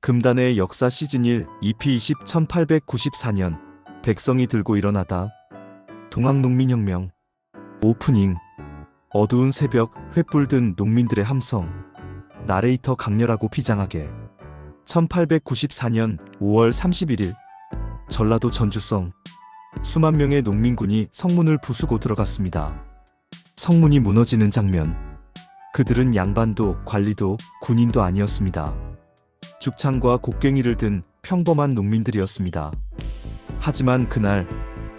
금단의 역사 시즌1 EP20 1894년 백성이 들고 일어나다 동학농민혁명 오프닝 어두운 새벽 횃불 든 농민들의 함성 나레이터 강렬하고 비장하게 1894년 5월 31일 전라도 전주성 수만 명의 농민군이 성문을 부수고 들어갔습니다. 성문이 무너지는 장면. 그들은 양반도 관리도 군인도 아니었습니다. 죽창과 곡괭이를 든 평범한 농민들이었습니다. 하지만 그날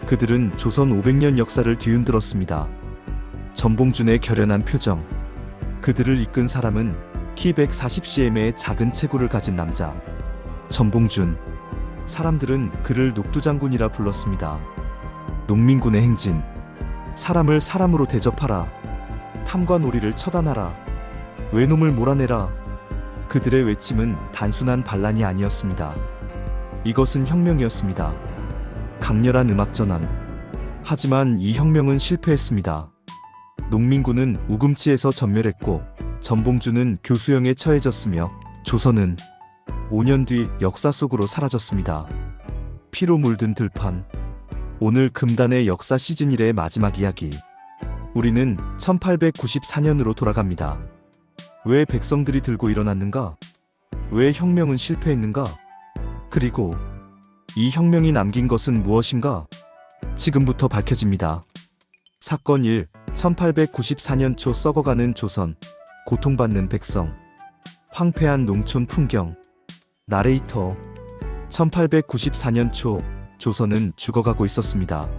그들은 조선 500년 역사를 뒤흔들었습니다. 전봉준의 결연한 표정. 그들을 이끈 사람은 키 140cm의 작은 체구를 가진 남자 전봉준. 사람들은 그를 녹두장군이라 불렀습니다. 농민군의 행진. 사람을 사람으로 대접하라. 탐과 놀이를 처단하라. 외놈을 몰아내라. 그들의 외침은 단순한 반란이 아니었습니다. 이것은 혁명이었습니다. 강렬한 음악 전환. 하지만 이 혁명은 실패했습니다. 농민군은 우금치에서 전멸했고 전봉준은 교수형에 처해졌으며 조선은 5년 뒤 역사 속으로 사라졌습니다. 피로 물든 들판. 오늘 금단의 역사 시즌1의 마지막 이야기. 우리는 1894년으로 돌아갑니다. 왜 백성들이 들고 일어났는가? 왜 혁명은 실패했는가? 그리고 이 혁명이 남긴 것은 무엇인가? 지금부터 밝혀집니다. 사건 1. 1894년 초 썩어가는 조선. 고통받는 백성. 황폐한 농촌 풍경. 나레이터. 1894년 초 조선은 죽어가고 있었습니다.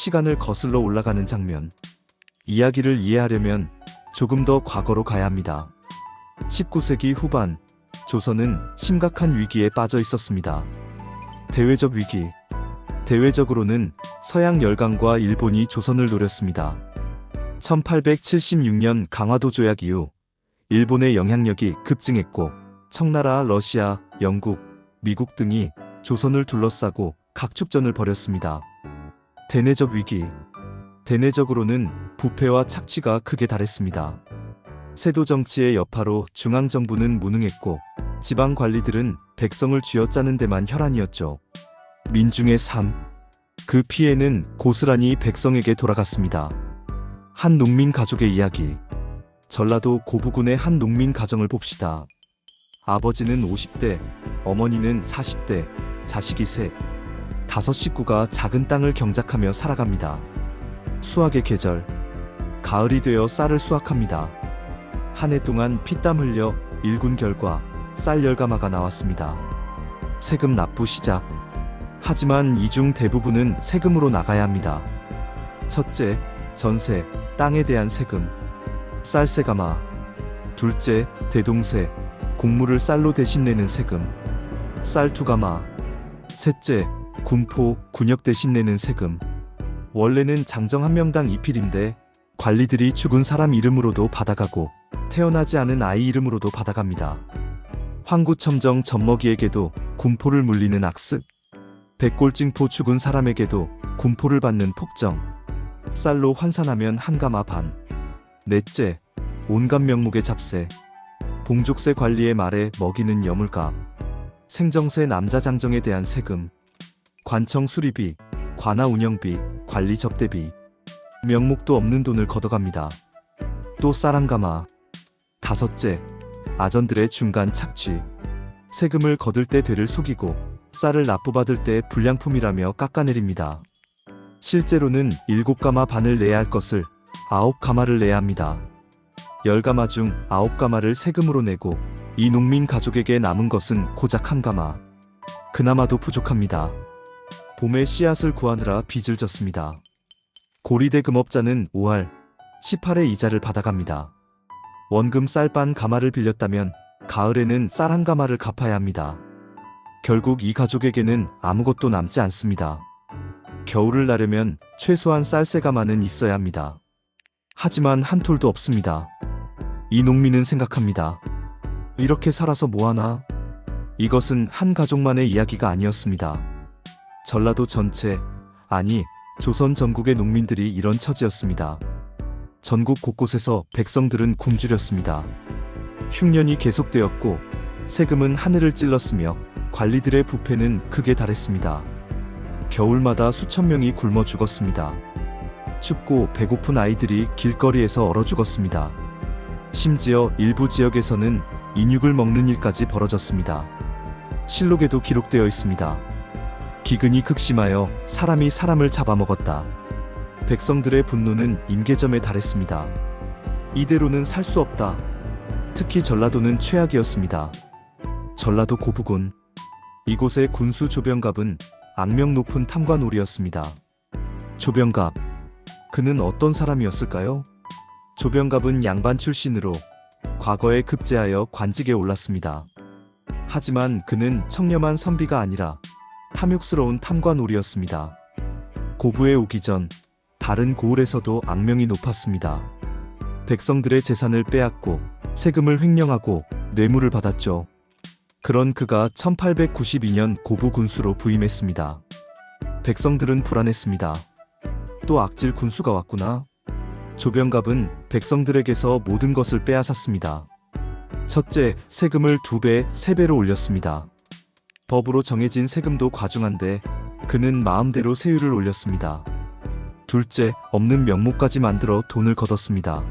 시간을 거슬러 올라가는 장면. 이야기를 이해하려면 조금 더 과거로 가야 합니다. 19세기 후반 조선은 심각한 위기에 빠져 있었습니다. 대외적 위기. 대외적으로는 서양 열강과 일본이 조선을 노렸습니다. 1876년 강화도 조약 이후 일본의 영향력이 급증했고 청나라, 러시아, 영국, 미국 등이 조선을 둘러싸고 각축전을 벌였습니다. 대내적 위기. 대내적으로는 부패와 착취가 극에 달했습니다. 세도 정치의 여파로 중앙정부는 무능했고 지방 관리들은 백성을 쥐어짜는 데만 혈안이었죠. 민중의 삶. 그 피해는 고스란히 백성에게 돌아갔습니다. 한 농민 가족의 이야기. 전라도 고부군의 한 농민 가정을 봅시다. 아버지는 50대, 어머니는 40대, 자식이 셋. 5식구가 작은 땅을 경작하며 살아갑니다. 수확의 계절. 가을이 되어 쌀을 수확합니다. 한 해 동안 피땀 흘려 일군 결과 쌀 열가마가 나왔습니다. 세금 납부 시작. 하지만 이 중 대부분은 세금으로 나가야 합니다. 첫째, 전세, 땅에 대한 세금. 쌀세가마. 둘째, 대동세, 곡물을 쌀로 대신 내는 세금. 쌀투가마. 셋째, 군포, 군역 대신 내는 세금. 원래는 장정 한 명당 2필인데 관리들이 죽은 사람 이름으로도 받아가고 태어나지 않은 아이 이름으로도 받아갑니다. 황구첨정 젖먹이에게도 군포를 물리는 악습. 백골징포 죽은 사람에게도 군포를 받는 폭정. 쌀로 환산하면 한 가마 반. 넷째, 온갖 명목의 잡세. 봉족세 관리의 말에 먹이는 여물값. 생정세 남자 장정에 대한 세금. 관청 수리비, 관아 운영비, 관리 접대비. 명목도 없는 돈을 걷어갑니다. 또 쌀 한 가마. 다섯째, 아전들의 중간 착취. 세금을 거둘 때 되를 속이고 쌀을 납부받을 때 불량품이라며 깎아내립니다. 실제로는 7가마 반을 내야 할 것을 9가마를 내야 합니다. 10가마 중 9가마를 세금으로 내고 이 농민 가족에게 남은 것은 고작 한 가마. 그나마도 부족합니다. 봄에 씨앗을 구하느라 빚을 졌습니다. 고리대 금업자는 5할, 18의 이자를 받아갑니다. 원금 쌀 반 가마를 빌렸다면 가을에는 쌀 한 가마를 갚아야 합니다. 결국 이 가족에게는 아무것도 남지 않습니다. 겨울을 나려면 최소한 쌀 세 가마는 있어야 합니다. 하지만 한 톨도 없습니다. 이 농민은 생각합니다. 이렇게 살아서 뭐하나? 이것은 한 가족만의 이야기가 아니었습니다. 전라도 전체, 아니 조선 전국의 농민들이 이런 처지였습니다. 전국 곳곳에서 백성들은 굶주렸습니다. 흉년이 계속되었고 세금은 하늘을 찔렀으며 관리들의 부패는 극에 달했습니다. 겨울마다 수천 명이 굶어 죽었습니다. 춥고 배고픈 아이들이 길거리에서 얼어 죽었습니다. 심지어 일부 지역에서는 인육을 먹는 일까지 벌어졌습니다. 실록에도 기록되어 있습니다. 기근이 극심하여 사람이 사람을 잡아먹었다. 백성들의 분노는 임계점에 달했습니다. 이대로는 살 수 없다. 특히 전라도는 최악이었습니다. 전라도 고부군. 이곳의 군수 조병갑은 악명 높은 탐관오리였습니다. 조병갑. 그는 어떤 사람이었을까요? 조병갑은 양반 출신으로 과거에 급제하여 관직에 올랐습니다. 하지만 그는 청렴한 선비가 아니라 탐욕스러운 탐관오리였습니다. 고부에 오기 전 다른 고을에서도 악명이 높았습니다. 백성들의 재산을 빼앗고 세금을 횡령하고 뇌물을 받았죠. 그런 그가 1892년 고부 군수로 부임했습니다. 백성들은 불안했습니다. 또 악질 군수가 왔구나. 조병갑은 백성들에게서 모든 것을 빼앗았습니다. 첫째, 세금을 2배, 3배로 올렸습니다. 법으로 정해진 세금도 과중한데 그는 마음대로 세율을 올렸습니다. 둘째, 없는 명목까지 만들어 돈을 걷었습니다.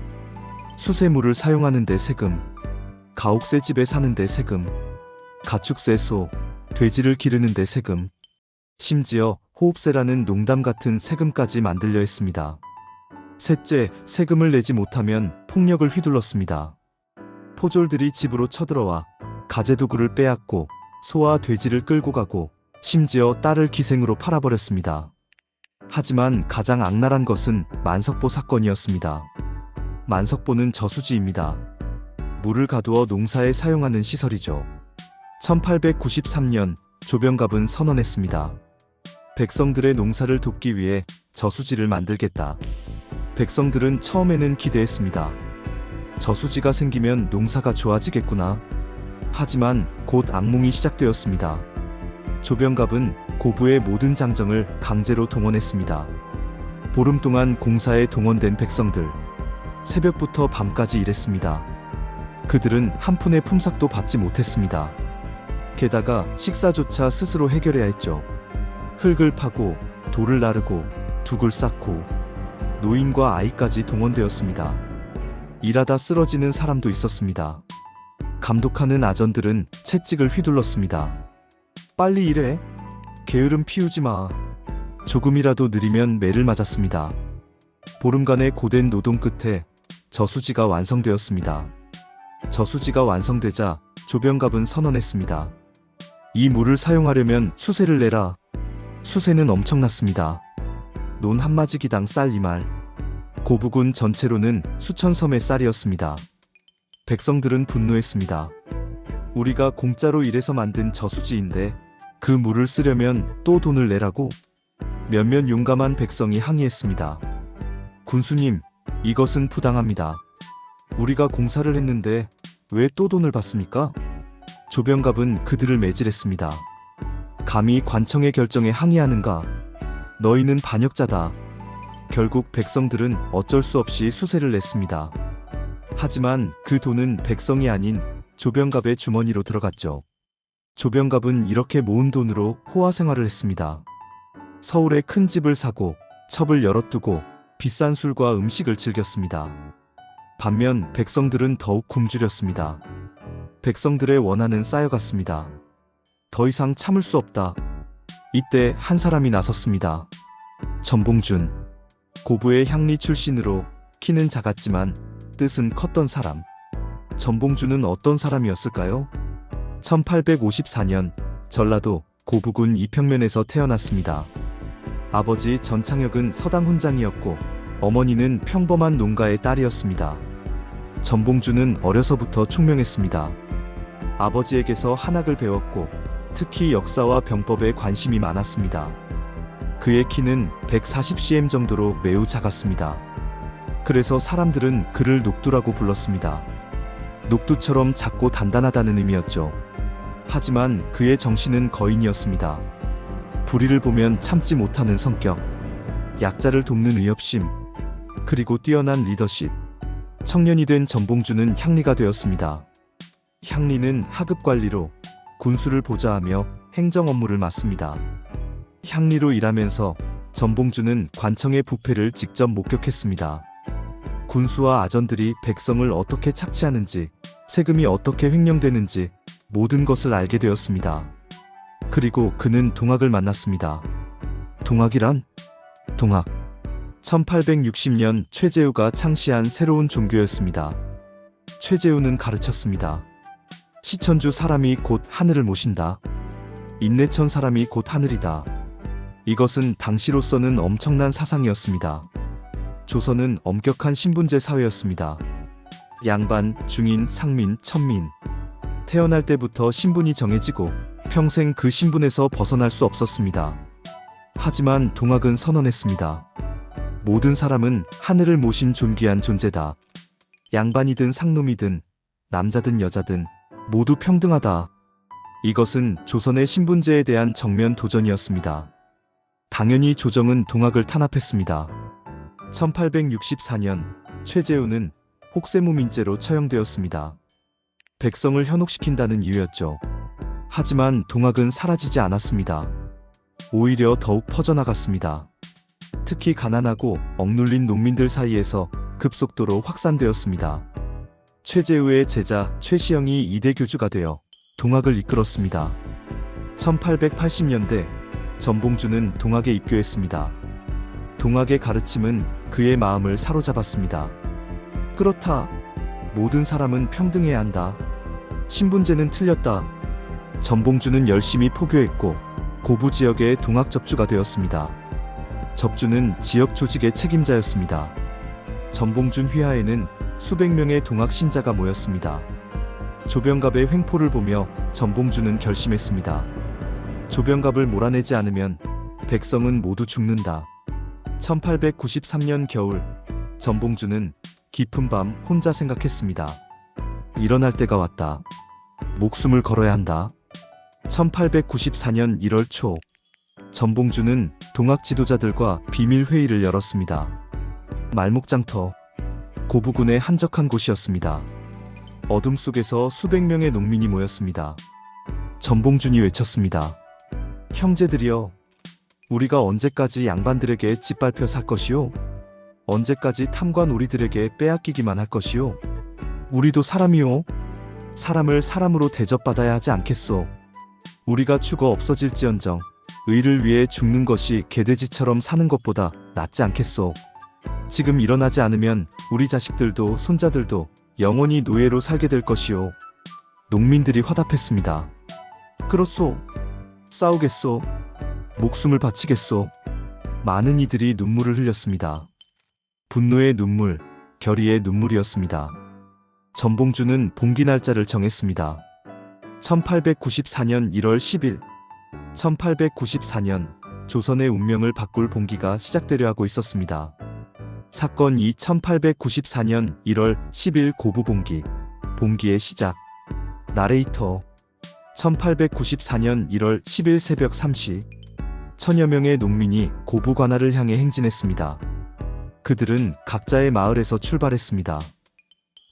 수세물을 사용하는 데 세금, 가옥새 집에 사는 데 세금, 가축세 소, 돼지를 기르는 데 세금, 심지어 호흡세라는 농담 같은 세금까지 만들려 했습니다. 셋째, 세금을 내지 못하면 폭력을 휘둘렀습니다. 포졸들이 집으로 쳐들어와 가재도구를 빼앗고 소와 돼지를 끌고 가고 심지어 딸을 기생으로 팔아버렸습니다. 하지만 가장 악랄한 것은 만석보 사건이었습니다. 만석보는 저수지입니다. 물을 가두어 농사에 사용하는 시설이죠. 1893년 조병갑은 선언했습니다. 백성들의 농사를 돕기 위해 저수지를 만들겠다. 백성들은 처음에는 기대했습니다. 저수지가 생기면 농사가 좋아지겠구나. 하지만 곧 악몽이 시작되었습니다. 조병갑은 고부의 모든 장정을 강제로 동원했습니다. 보름 동안 공사에 동원된 백성들, 새벽부터 밤까지 일했습니다. 그들은 한 푼의 품삯도 받지 못했습니다. 게다가 식사조차 스스로 해결해야 했죠. 흙을 파고 돌을 나르고 둑을 쌓고 노인과 아이까지 동원되었습니다. 일하다 쓰러지는 사람도 있었습니다. 감독하는 아전들은 채찍을 휘둘렀습니다. 빨리 일해. 게으름 피우지 마. 조금이라도 느리면 매를 맞았습니다. 보름간의 고된 노동 끝에 저수지가 완성되었습니다. 저수지가 완성되자 조병갑은 선언했습니다. 이 물을 사용하려면 수세를 내라. 수세는 엄청났습니다. 논 한 마지기당 쌀 2말. 고부군 전체로는 수천 섬의 쌀이었습니다. 백성들은 분노했습니다. 우리가 공짜로 일해서 만든 저수지인데 그 물을 쓰려면 또 돈을 내라고? 몇몇 용감한 백성이 항의했습니다. 군수님, 이것은 부당합니다. 우리가 공사를 했는데 왜 또 돈을 받습니까? 조병갑은 그들을 매질했습니다. 감히 관청의 결정에 항의하는가? 너희는 반역자다. 결국 백성들은 어쩔 수 없이 수세를 냈습니다. 하지만 그 돈은 백성이 아닌 조병갑의 주머니로 들어갔죠. 조병갑은 이렇게 모은 돈으로 호화 생활을 했습니다. 서울에 큰 집을 사고 첩을 열어두고 비싼 술과 음식을 즐겼습니다. 반면 백성들은 더욱 굶주렸습니다. 백성들의 원한은 쌓여갔습니다. 더 이상 참을 수 없다. 이때 한 사람이 나섰습니다. 전봉준. 고부의 향리 출신으로 키는 작았지만 뜻은 컸던 사람. 전봉준은 어떤 사람이었을까요? 1854년 전라도 고부군 이평면에서 태어났습니다. 아버지 전창혁은 서당 훈장이었고 어머니는 평범한 농가의 딸이었습니다. 전봉준은 어려서부터 총명했습니다. 아버지에게서 한학을 배웠고 특히 역사와 병법에 관심이 많았습니다. 그의 키는 140cm 정도로 매우 작았습니다. 그래서 사람들은 그를 녹두라고 불렀습니다. 녹두처럼 작고 단단하다는 의미였죠. 하지만 그의 정신은 거인이었습니다. 불의를 보면 참지 못하는 성격, 약자를 돕는 의협심, 그리고 뛰어난 리더십. 청년이 된 전봉준은 향리가 되었습니다. 향리는 하급 관리로 군수를 보좌하며 행정 업무를 맡습니다. 향리로 일하면서 전봉주는 관청의 부패를 직접 목격했습니다. 군수와 아전들이 백성을 어떻게 착취하는지, 세금이 어떻게 횡령되는지 모든 것을 알게 되었습니다. 그리고 그는 동학을 만났습니다. 동학이란? 동학. 1860년 최재우가 창시한 새로운 종교였습니다. 최재우는 가르쳤습니다. 시천주 사람이 곧 하늘을 모신다. 인내천 사람이 곧 하늘이다. 이것은 당시로서는 엄청난 사상이었습니다. 조선은 엄격한 신분제 사회였습니다. 양반, 중인, 상민, 천민. 태어날 때부터 신분이 정해지고 평생 그 신분에서 벗어날 수 없었습니다. 하지만 동학은 선언했습니다. 모든 사람은 하늘을 모신 존귀한 존재다. 양반이든 상놈이든 남자든 여자든 모두 평등하다. 이것은 조선의 신분제에 대한 정면 도전이었습니다. 당연히 조정은 동학을 탄압했습니다. 1864년 최재우는 혹세무민죄로 처형되었습니다. 백성을 현혹시킨다는 이유였죠. 하지만 동학은 사라지지 않았습니다. 오히려 더욱 퍼져나갔습니다. 특히 가난하고 억눌린 농민들 사이에서 급속도로 확산되었습니다. 최재우의 제자 최시영이 이대 교주가 되어 동학을 이끌었습니다. 1880년대 전봉주는 동학에 입교했습니다. 동학의 가르침은 그의 마음을 사로잡았습니다. 그렇다. 모든 사람은 평등해야 한다. 신분제는 틀렸다. 전봉주는 열심히 포교했고 고부 지역의 동학 접주가 되었습니다. 접주는 지역 조직의 책임자였습니다. 전봉준 휘하에는 수백 명의 동학 신자가 모였습니다. 조병갑의 횡포를 보며 전봉주는 결심했습니다. 조병갑을 몰아내지 않으면 백성은 모두 죽는다. 1893년 겨울 전봉주는 깊은 밤 혼자 생각했습니다. 일어날 때가 왔다. 목숨을 걸어야 한다. 1894년 1월 초 전봉주는 동학 지도자들과 비밀 회의를 열었습니다. 말목장터 고부군의 한적한 곳이었습니다. 어둠 속에서 수백 명의 농민이 모였습니다. 전봉준이 외쳤습니다. 형제들이여, 우리가 언제까지 양반들에게 짓밟혀 살 것이오? 언제까지 탐관 우리들에게 빼앗기기만 할 것이오? 우리도 사람이오. 사람을 사람으로 대접받아야 하지 않겠소. 우리가 죽어 없어질지언정 의를 위해 죽는 것이 개돼지처럼 사는 것보다 낫지 않겠소. 지금 일어나지 않으면 우리 자식들도 손자들도 영원히 노예로 살게 될 것이오. 농민들이 화답했습니다. 그렇소. 싸우겠소. 목숨을 바치겠소. 많은 이들이 눈물을 흘렸습니다. 분노의 눈물, 결의의 눈물이었습니다. 전봉주는 봉기 날짜를 정했습니다. 1894년 1월 10일. 1894년 조선의 운명을 바꿀 봉기가 시작되려 하고 있었습니다. 사건이 1894년 1월 10일 고부봉기. 봉기의 시작. 나레이터. 1894년 1월 10일 새벽 3시. 천여 명의 농민이 고부 관할을 향해 행진했습니다. 그들은 각자의 마을에서 출발했습니다.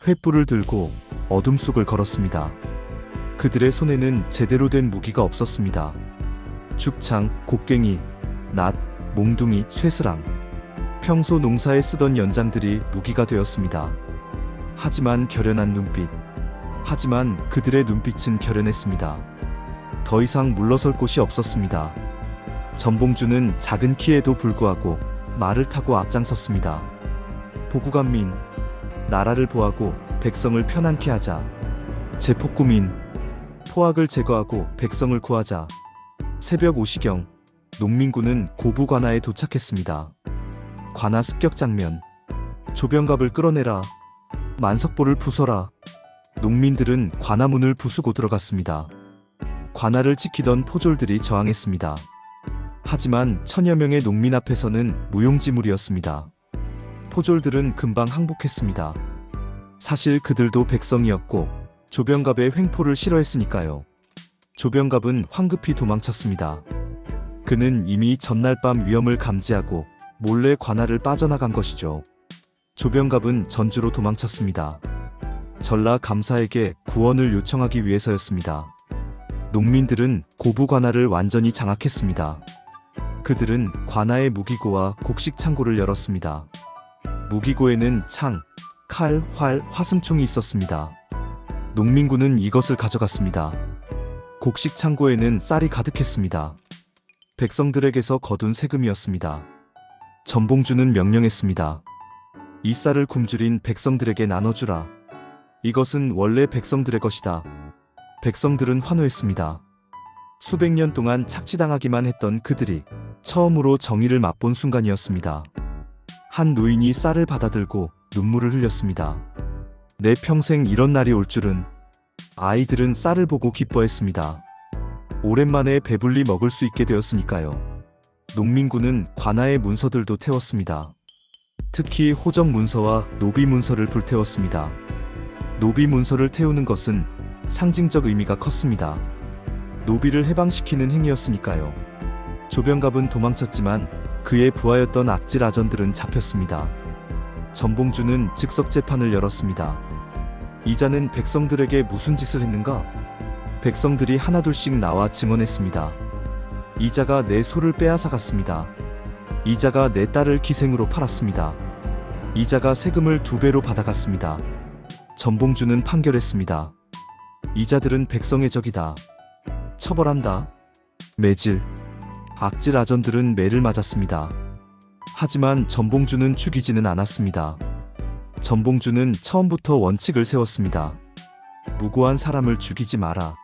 횃불을 들고 어둠 속을 걸었습니다. 그들의 손에는 제대로 된 무기가 없었습니다. 죽창, 곡괭이, 낫, 몽둥이, 쇠스랑. 평소 농사에 쓰던 연장들이 무기가 되었습니다. 하지만 결연한 눈빛. 하지만 그들의 눈빛은 결연했습니다. 더 이상 물러설 곳이 없었습니다. 전봉주는 작은 키에도 불구하고 말을 타고 앞장섰습니다. 보구간민, 나라를 보하고 백성을 편안케 하자. 제폭구민, 포악을 제거하고 백성을 구하자. 새벽 5시경 농민군은 고부 관아에 도착했습니다. 관아 습격 장면. 조병갑을 끌어내라. 만석보를 부숴라. 농민들은 관아문을 부수고 들어갔습니다. 관아를 지키던 포졸들이 저항했습니다. 하지만 천여 명의 농민 앞에서는 무용지물이었습니다. 포졸들은 금방 항복했습니다. 사실 그들도 백성이었고 조병갑의 횡포를 싫어했으니까요. 조병갑은 황급히 도망쳤습니다. 그는 이미 전날 밤 위험을 감지하고 몰래 관아를 빠져나간 것이죠. 조병갑은 전주로 도망쳤습니다. 전라 감사에게 구원을 요청하기 위해서였습니다. 농민들은 고부 관아를 완전히 장악했습니다. 그들은 관아의 무기고와 곡식 창고를 열었습니다. 무기고에는 창, 칼, 활, 화승총이 있었습니다. 농민군은 이것을 가져갔습니다. 곡식 창고에는 쌀이 가득했습니다. 백성들에게서 거둔 세금이었습니다. 전봉주는 명령했습니다. 이 쌀을 굶주린 백성들에게 나눠주라. 이것은 원래 백성들의 것이다. 백성들은 환호했습니다. 수백 년 동안 착취당하기만 했던 그들이 처음으로 정의를 맛본 순간이었습니다. 한 노인이 쌀을 받아들고 눈물을 흘렸습니다. 내 평생 이런 날이 올 줄은. 아이들은 쌀을 보고 기뻐했습니다. 오랜만에 배불리 먹을 수 있게 되었으니까요. 농민군은 관아의 문서들도 태웠습니다. 특히 호적 문서와 노비 문서를 불태웠습니다. 노비 문서를 태우는 것은 상징적 의미가 컸습니다. 노비를 해방시키는 행위였으니까요. 조병갑은 도망쳤지만 그의 부하였던 악질 아전들은 잡혔습니다. 전봉주는 즉석 재판을 열었습니다. 이자는 백성들에게 무슨 짓을 했는가? 백성들이 하나둘씩 나와 증언했습니다. 이자가 내 소를 빼앗아갔습니다. 이자가 내 딸을 기생으로 팔았습니다. 이자가 세금을 2배로 받아갔습니다. 전봉주는 판결했습니다. 이자들은 백성의 적이다. 처벌한다. 매질. 악질 아전들은 매를 맞았습니다. 하지만 전봉주는 죽이지는 않았습니다. 전봉주는 처음부터 원칙을 세웠습니다. 무고한 사람을 죽이지 마라.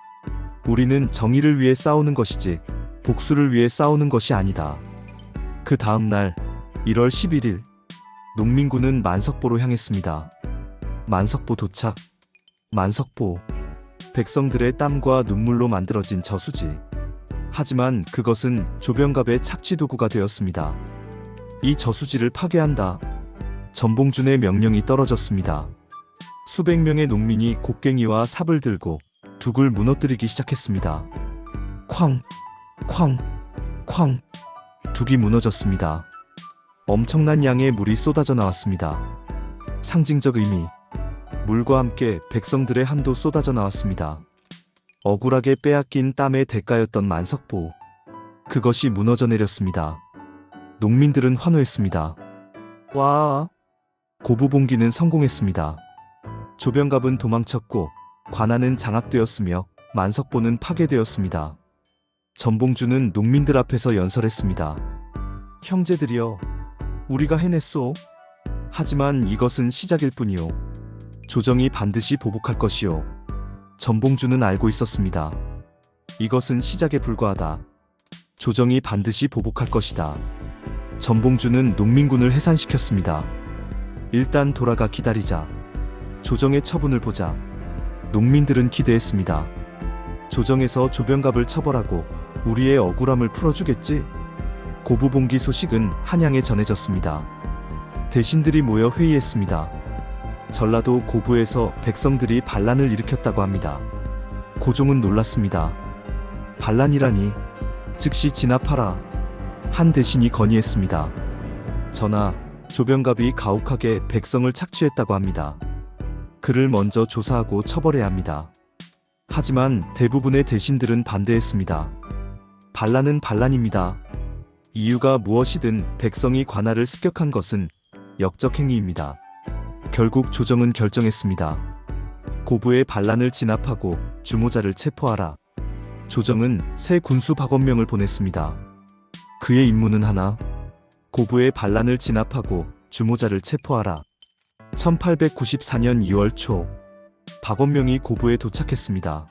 우리는 정의를 위해 싸우는 것이지 복수를 위해 싸우는 것이 아니다. 그 다음 날 1월 11일 농민군은 만석보로 향했습니다. 만석보 도착. 만석보. 백성들의 땀과 눈물로 만들어진 저수지. 하지만 그것은 조병갑의 착취 도구가 되었습니다. 이 저수지를 파괴한다. 전봉준의 명령이 떨어졌습니다. 수백 명의 농민이 곡괭이와 삽을 들고 둑을 무너뜨리기 시작했습니다. 쾅! 쾅! 쾅! 둑이 무너졌습니다. 엄청난 양의 물이 쏟아져 나왔습니다. 상징적 의미. 물과 함께 백성들의 한도 쏟아져 나왔습니다. 억울하게 빼앗긴 땀의 대가였던 만석보. 그것이 무너져 내렸습니다. 농민들은 환호했습니다. 와! 고부봉기는 성공했습니다. 조병갑은 도망쳤고 관아는 장악되었으며 만석보는 파괴되었습니다. 전봉주는 농민들 앞에서 연설했습니다. 형제들이여, 우리가 해냈소. 하지만 이것은 시작일 뿐이오. 조정이 반드시 보복할 것이오. 전봉주는 알고 있었습니다. 이것은 시작에 불과하다. 조정이 반드시 보복할 것이다. 전봉주는 농민군을 해산시켰습니다. 일단 돌아가 기다리자. 조정의 처분을 보자. 농민들은 기대했습니다. 조정에서 조병갑을 처벌하고 우리의 억울함을 풀어주겠지? 고부봉기 소식은 한양에 전해졌습니다. 대신들이 모여 회의했습니다. 전라도 고부에서 백성들이 반란을 일으켰다고 합니다. 고종은 놀랐습니다. 반란이라니. 즉시 진압하라. 한 대신이 건의했습니다. 전하, 조병갑이 가혹하게 백성을 착취했다고 합니다. 그를 먼저 조사하고 처벌해야 합니다. 하지만 대부분의 대신들은 반대했습니다. 반란은 반란입니다. 이유가 무엇이든 백성이 관아를 습격한 것은 역적 행위입니다. 결국 조정은 결정했습니다. 고부의 반란을 진압하고 주모자를 체포하라. 조정은 새 군수 박원명을 보냈습니다. 그의 임무는 하나. 고부의 반란을 진압하고 주모자를 체포하라. 1894년 2월 초 박원명이 고부에 도착했습니다.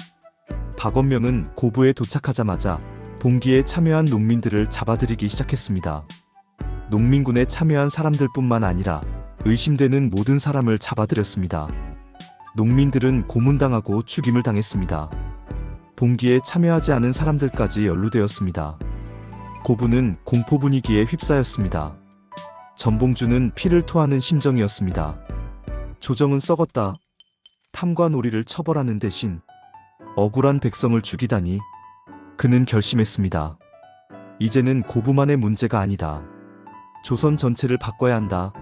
박원명은 고부에 도착하자마자 봉기에 참여한 농민들을 잡아들이기 시작했습니다. 농민군에 참여한 사람들뿐만 아니라 의심되는 모든 사람을 잡아들였습니다. 농민들은 고문당하고 죽임을 당했습니다. 봉기에 참여하지 않은 사람들까지 연루되었습니다. 고부는 공포 분위기에 휩싸였습니다. 전봉주는 피를 토하는 심정이었습니다. 조정은 썩었다. 탐과 놀이를 처벌하는 대신 억울한 백성을 죽이다니. 그는 결심했습니다. 이제는 고부만의 문제가 아니다. 조선 전체를 바꿔야 한다.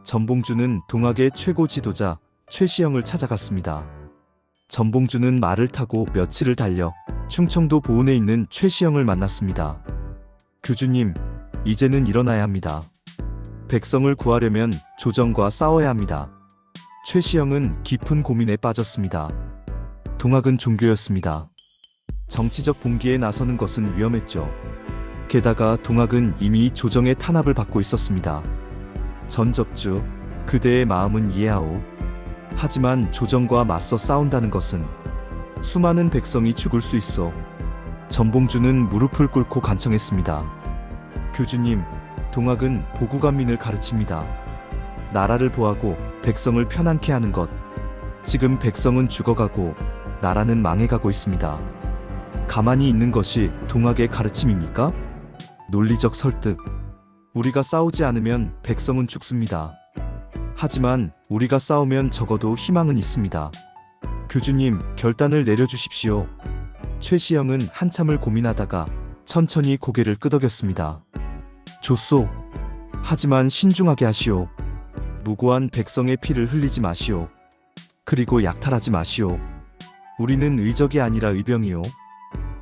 전봉주는 동학의 최고 지도자 최시영을 찾아갔습니다. 전봉주는 말을 타고 며칠을 달려 충청도 보은에 있는 최시영을 만났습니다. 교주님, 이제는 일어나야 합니다. 백성을 구하려면 조정과 싸워야 합니다. 최시영은 깊은 고민에 빠졌습니다. 동학은 종교였습니다. 정치적 봉기에 나서는 것은 위험했죠. 게다가 동학은 이미 조정의 탄압을 받고 있었습니다. 전접주, 그대의 마음은 이해하오. 하지만 조정과 맞서 싸운다는 것은 수많은 백성이 죽을 수 있어. 전봉주는 무릎을 꿇고 간청했습니다. 교주님, 동학은 보구간민을 가르칩니다. 나라를 보하고 백성을 편안케 하는 것. 지금 백성은 죽어가고 나라는 망해가고 있습니다. 가만히 있는 것이 동학의 가르침입니까? 논리적 설득. 우리가 싸우지 않으면 백성은 죽습니다. 하지만 우리가 싸우면 적어도 희망은 있습니다. 교주님, 결단을 내려주십시오. 최시영은 한참을 고민하다가 천천히 고개를 끄덕였습니다. 좋소. 하지만 신중하게 하시오. 무고한 백성의 피를 흘리지 마시오. 그리고 약탈하지 마시오. 우리는 의적이 아니라 의병이오.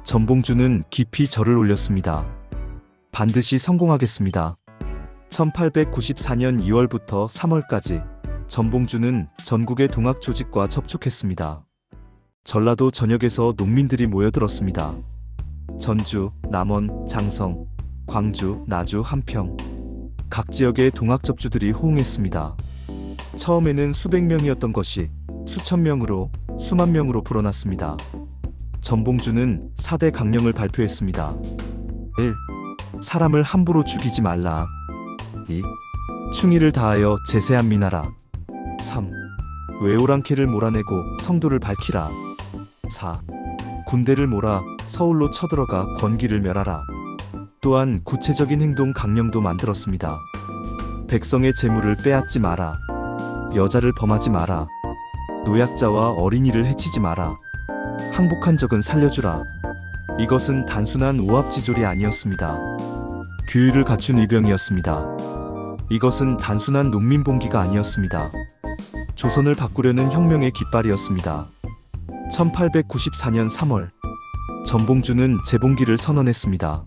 전봉주는 깊이 절을 올렸습니다. 반드시 성공하겠습니다. 1894년 2월부터 3월까지 전봉주는 전국의 동학 조직과 접촉했습니다. 전라도 전역에서 농민들이 모여들었습니다. 전주, 남원, 장성, 광주, 나주, 함평 각 지역의 동학 접주들이 호응했습니다. 처음에는 수백 명이었던 것이 수천 명으로 수만 명으로 불어났습니다. 전봉주는 4대 강령을 발표했습니다. 1. 사람을 함부로 죽이지 말라. 2. 충의를 다하여 제세한 민하라. 3. 외오랑캐를 몰아내고 성도를 밝히라. 4. 군대를 몰아 서울로 쳐들어가 권기를 멸하라. 또한 구체적인 행동 강령도 만들었습니다. 백성의 재물을 빼앗지 마라. 여자를 범하지 마라. 노약자와 어린이를 해치지 마라. 항복한 적은 살려주라. 이것은 단순한 오합지졸이 아니었습니다. 규율을 갖춘 의병이었습니다. 이것은 단순한 농민봉기가 아니었습니다. 조선을 바꾸려는 혁명의 깃발이었습니다. 1894년 3월, 전봉주는 재봉기를 선언했습니다.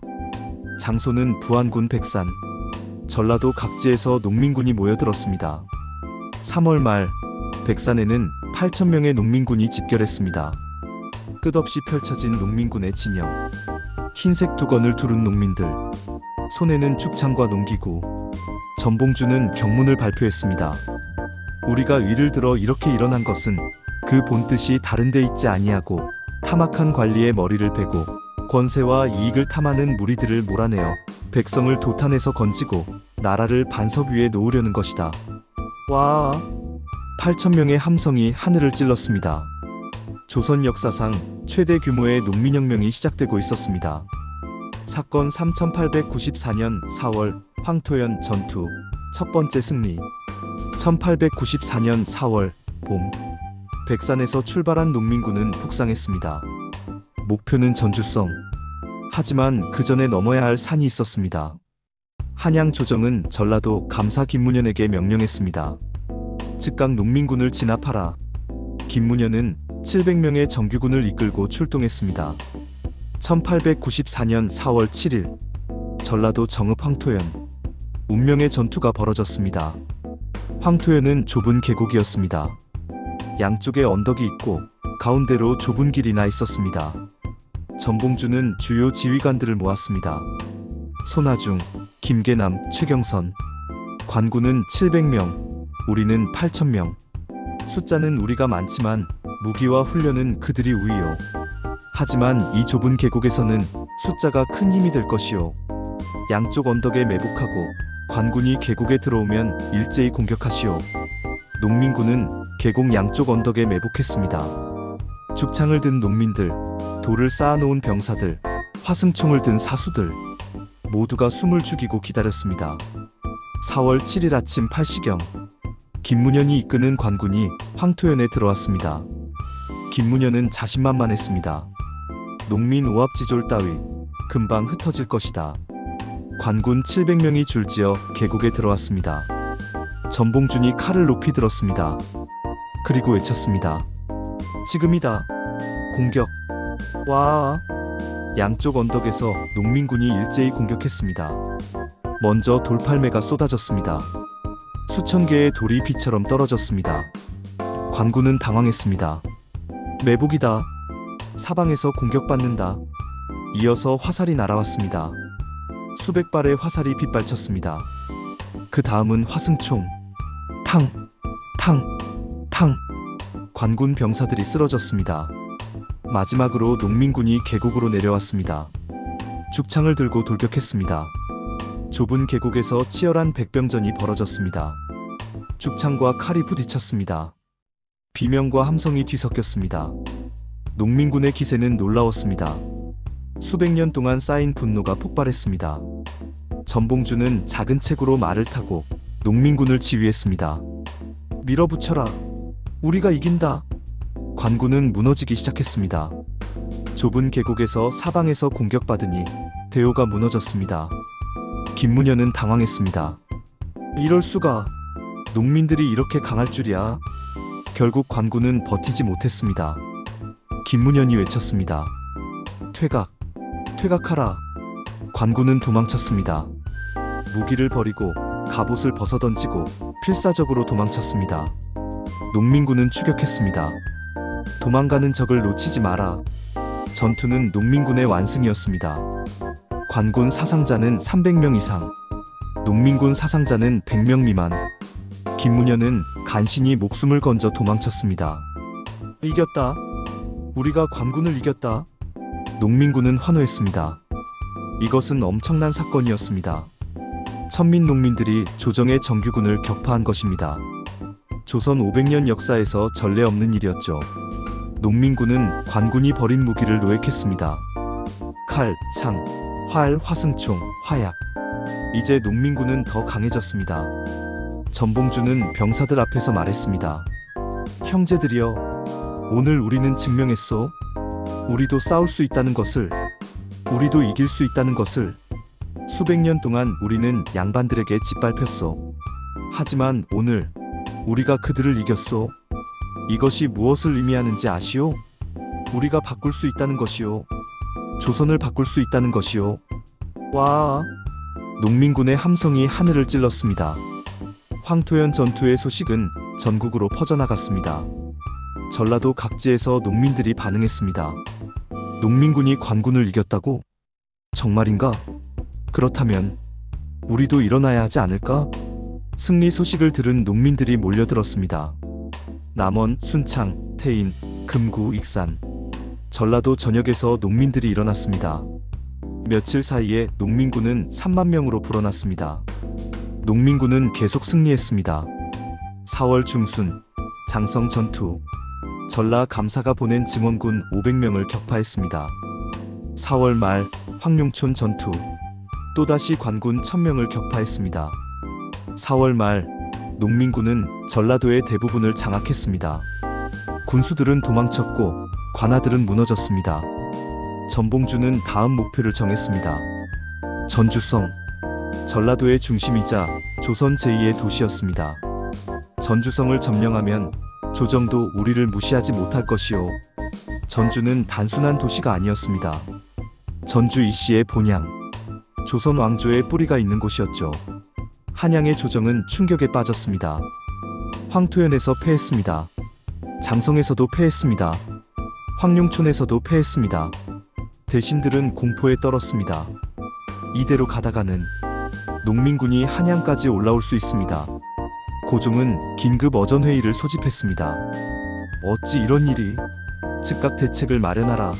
장소는 부안군 백산, 전라도 각지에서 농민군이 모여들었습니다. 3월 말, 백산에는 8,000명의 농민군이 집결했습니다. 끝없이 펼쳐진 농민군의 진영. 흰색 두건을 두른 농민들. 손에는 축창과 농기구. 전봉주는 경문을 발표했습니다. 우리가 위를 들어 이렇게 일어난 것은 그 본뜻이 다른 데 있지 아니하고 탐악한 관리의 머리를 베고 권세와 이익을 탐하는 무리들을 몰아내어 백성을 도탄에서 건지고 나라를 반석 위에 놓으려는 것이다. 와! 8,000명의 함성이 하늘을 찔렀습니다. 조선 역사상 최대 규모의 농민혁명이 시작되고 있었습니다. 사건 3894년 4월 황토연 전투 첫 번째 승리. 1894년 4월 봄, 백산에서 출발한 농민군은 북상했습니다. 목표는 전주성. 하지만 그 전에 넘어야 할 산이 있었습니다. 한양 조정은 전라도 감사 김문현에게 명령했습니다. 즉각 농민군을 진압하라. 김문현은 700명의 정규군을 이끌고 출동했습니다. 1894년 4월 7일, 전라도 정읍 황토연. 운명의 전투가 벌어졌습니다. 황토연은 좁은 계곡이었습니다. 양쪽에 언덕이 있고 가운데로 좁은 길이 나 있었습니다. 전봉주는 주요 지휘관들을 모았습니다. 손아중, 김계남, 최경선. 관군은 700명, 우리는 8,000명. 숫자는 우리가 많지만 무기와 훈련은 그들이 우위요. 하지만 이 좁은 계곡에서는 숫자가 큰 힘이 될 것이요. 양쪽 언덕에 매복하고 관군이 계곡에 들어오면 일제히 공격하시오. 농민군은 계곡 양쪽 언덕에 매복했습니다. 죽창을 든 농민들, 돌을 쌓아놓은 병사들, 화승총을 든 사수들 모두가 숨을 죽이고 기다렸습니다. 4월 7일 아침 8시경, 김문현이 이끄는 관군이 황토연에 들어왔습니다. 김문현은 자신만만했습니다. 농민 오합지졸 따위 금방 흩어질 것이다. 관군 700명이 줄지어 계곡에 들어왔습니다. 전봉준이 칼을 높이 들었습니다. 그리고 외쳤습니다. 지금이다. 공격. 와. 양쪽 언덕에서 농민군이 일제히 공격했습니다. 먼저 돌팔매가 쏟아졌습니다. 수천 개의 돌이 비처럼 떨어졌습니다. 관군은 당황했습니다. 매복이다. 사방에서 공격받는다. 이어서 화살이 날아왔습니다. 수백 발의 화살이 빗발쳤습니다. 그 다음은 화승총. 탕, 탕, 탕. 관군 병사들이 쓰러졌습니다. 마지막으로 농민군이 계곡으로 내려왔습니다. 죽창을 들고 돌격했습니다. 좁은 계곡에서 치열한 백병전이 벌어졌습니다. 죽창과 칼이 부딪혔습니다. 비명과 함성이 뒤섞였습니다. 농민군의 기세는 놀라웠습니다. 수백 년 동안 쌓인 분노가 폭발했습니다. 전봉주는 작은 책으로 말을 타고 농민군을 지휘했습니다. 밀어붙여라. 우리가 이긴다. 관군은 무너지기 시작했습니다. 좁은 계곡에서 사방에서 공격받으니 대오가 무너졌습니다. 김문현은 당황했습니다. 이럴 수가. 농민들이 이렇게 강할 줄이야. 결국 관군은 버티지 못했습니다. 김문현이 외쳤습니다. 퇴각, 퇴각하라. 관군은 도망쳤습니다. 무기를 버리고 갑옷을 벗어던지고 필사적으로 도망쳤습니다. 농민군은 추격했습니다. 도망가는 적을 놓치지 마라. 전투는 농민군의 완승이었습니다. 관군 사상자는 300명 이상, 농민군 사상자는 100명 미만. 김문현은 간신히 목숨을 건져 도망쳤습니다. 이겼다. 우리가 관군을 이겼다. 농민군은 환호했습니다. 이것은 엄청난 사건이었습니다. 천민 농민들이 조정의 정규군을 격파한 것입니다. 조선 500년 역사에서 전례 없는 일이었죠. 농민군은 관군이 버린 무기를 노획했습니다. 칼, 창, 활, 화승총, 화약. 이제 농민군은 더 강해졌습니다. 전봉주는 병사들 앞에서 말했습니다. 형제들이여, 오늘 우리는 증명했소. 우리도 싸울 수 있다는 것을, 우리도 이길 수 있다는 것을. 수백 년 동안 우리는 양반들에게 짓밟혔소. 하지만 오늘 우리가 그들을 이겼소. 이것이 무엇을 의미하는지 아시오? 우리가 바꿀 수 있다는 것이오. 조선을 바꿀 수 있다는 것이오. 와. 농민군의 함성이 하늘을 찔렀습니다. 황토현 전투의 소식은 전국으로 퍼져나갔습니다. 전라도 각지에서 농민들이 반응했습니다. 농민군이 관군을 이겼다고? 정말인가? 그렇다면 우리도 일어나야 하지 않을까? 승리 소식을 들은 농민들이 몰려들었습니다. 남원, 순창, 태인, 금구, 익산, 전라도 전역에서 농민들이 일어났습니다. 며칠 사이에 농민군은 3만 명으로 불어났습니다. 농민군은 계속 승리했습니다. 4월 중순 장성 전투. 전라 감사가 보낸 증원군 500명을 격파했습니다. 4월 말 황룡촌 전투. 또다시 관군 1000명을 격파했습니다. 4월 말 농민군은 전라도의 대부분을 장악했습니다. 군수들은 도망쳤고 관아들은 무너졌습니다. 전봉주는 다음 목표를 정했습니다. 전주성. 전라도의 중심이자 조선 제2의 도시였습니다. 전주성을 점령하면 조정도 우리를 무시하지 못할 것이오. 전주는 단순한 도시가 아니었습니다. 전주 이씨의 본향, 조선 왕조의 뿌리가 있는 곳이었죠. 한양의 조정은 충격에 빠졌습니다. 황토현에서 패했습니다. 장성에서도 패했습니다. 황룡촌에서도 패했습니다. 대신들은 공포에 떨었습니다. 이대로 가다가는 농민군이 한양까지 올라올 수 있습니다. 고종은 긴급 어전회의를 소집했습니다. 어찌 이런 일이? 즉각 대책을 마련하라.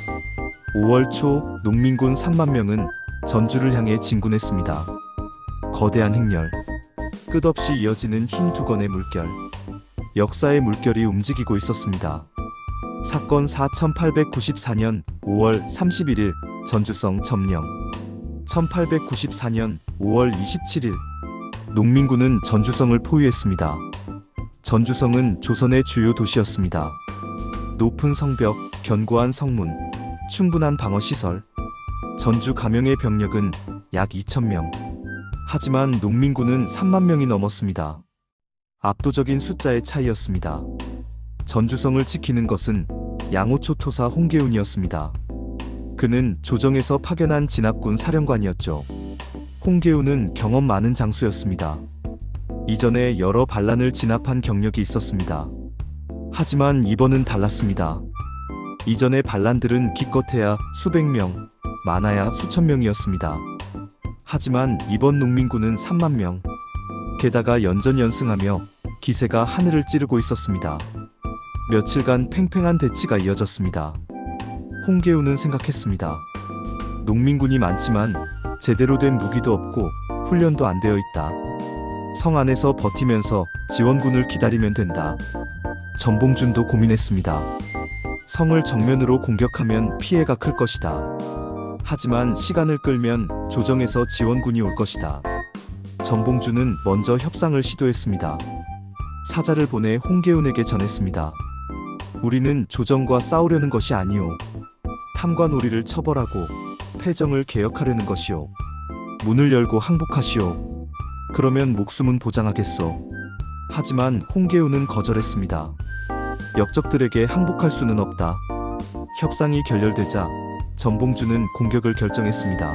5월 초 농민군 3만 명은 전주를 향해 진군했습니다. 거대한 행렬, 끝없이 이어지는 흰 두건의 물결. 역사의 물결이 움직이고 있었습니다. 사건 1894년 5월 31일 전주성 점령. 1894년 5월 27일 농민군은 전주성을 포위했습니다. 전주성은 조선의 주요 도시였습니다. 높은 성벽, 견고한 성문, 충분한 방어시설. 전주 감영의 병력은 약 2,000명. 하지만 농민군은 3만 명이 넘었습니다. 압도적인 숫자의 차이였습니다. 전주성을 지키는 것은 양호초 토사 홍계운이었습니다. 그는 조정에서 파견한 진압군 사령관이었죠. 홍계운은 경험 많은 장수였습니다. 이전에 여러 반란을 진압한 경력이 있었습니다. 하지만 이번은 달랐습니다. 이전의 반란들은 기껏해야 수백 명, 많아야 수천 명이었습니다. 하지만 이번 농민군은 3만 명. 게다가 연전연승하며 기세가 하늘을 찌르고 있었습니다. 며칠간 팽팽한 대치가 이어졌습니다. 홍계운은 생각했습니다. 농민군이 많지만 제대로 된 무기도 없고 훈련도 안 되어 있다. 성 안에서 버티면서 지원군을 기다리면 된다. 전봉준도 고민했습니다. 성을 정면으로 공격하면 피해가 클 것이다. 하지만 시간을 끌면 조정에서 지원군이 올 것이다. 전봉준은 먼저 협상을 시도했습니다. 사자를 보내 홍계운에게 전했습니다. 우리는 조정과 싸우려는 것이 아니오. 탐관오리를 처벌하고 패정을 개혁하려는 것이오. 문을 열고 항복하시오. 그러면 목숨은 보장하겠소. 하지만 홍계운은 거절했습니다. 역적들에게 항복할 수는 없다. 협상이 결렬되자 전봉준은 공격을 결정했습니다.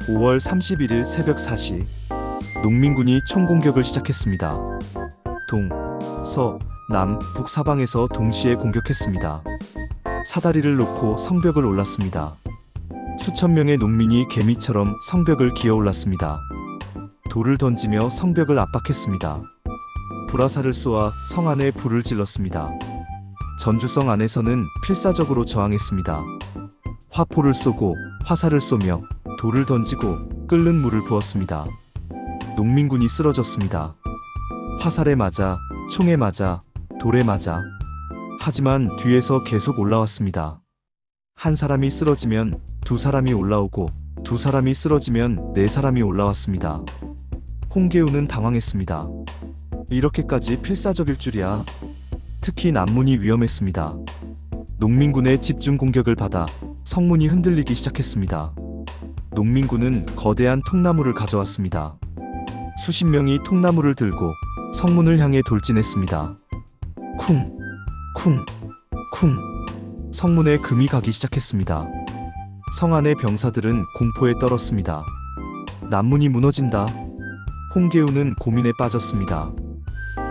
5월 31일 새벽 4시 농민군이 총공격을 시작했습니다. 동, 서, 남, 북 사방에서 동시에 공격했습니다. 사다리를 놓고 성벽을 올랐습니다. 수천 명의 농민이 개미처럼 성벽을 기어올랐습니다. 돌을 던지며 성벽을 압박했습니다. 불화살을 쏘아 성 안에 불을 질렀습니다. 전주성 안에서는 필사적으로 저항했습니다. 화포를 쏘고 화살을 쏘며 돌을 던지고 끓는 물을 부었습니다. 농민군이 쓰러졌습니다. 화살에 맞아, 총에 맞아, 돌에 맞아. 하지만 뒤에서 계속 올라왔습니다. 한 사람이 쓰러지면 두 사람이 올라오고 두 사람이 쓰러지면 네 사람이 올라왔습니다. 홍계운은 당황했습니다. 이렇게까지 필사적일 줄이야. 특히 남문이 위험했습니다. 농민군의 집중 공격을 받아 성문이 흔들리기 시작했습니다. 농민군은 거대한 통나무를 가져왔습니다. 수십 명이 통나무를 들고 성문을 향해 돌진했습니다. 쿵, 쿵, 쿵. 성문에 금이 가기 시작했습니다. 성 안의 병사들은 공포에 떨었습니다. 남문이 무너진다. 홍계운은 고민에 빠졌습니다.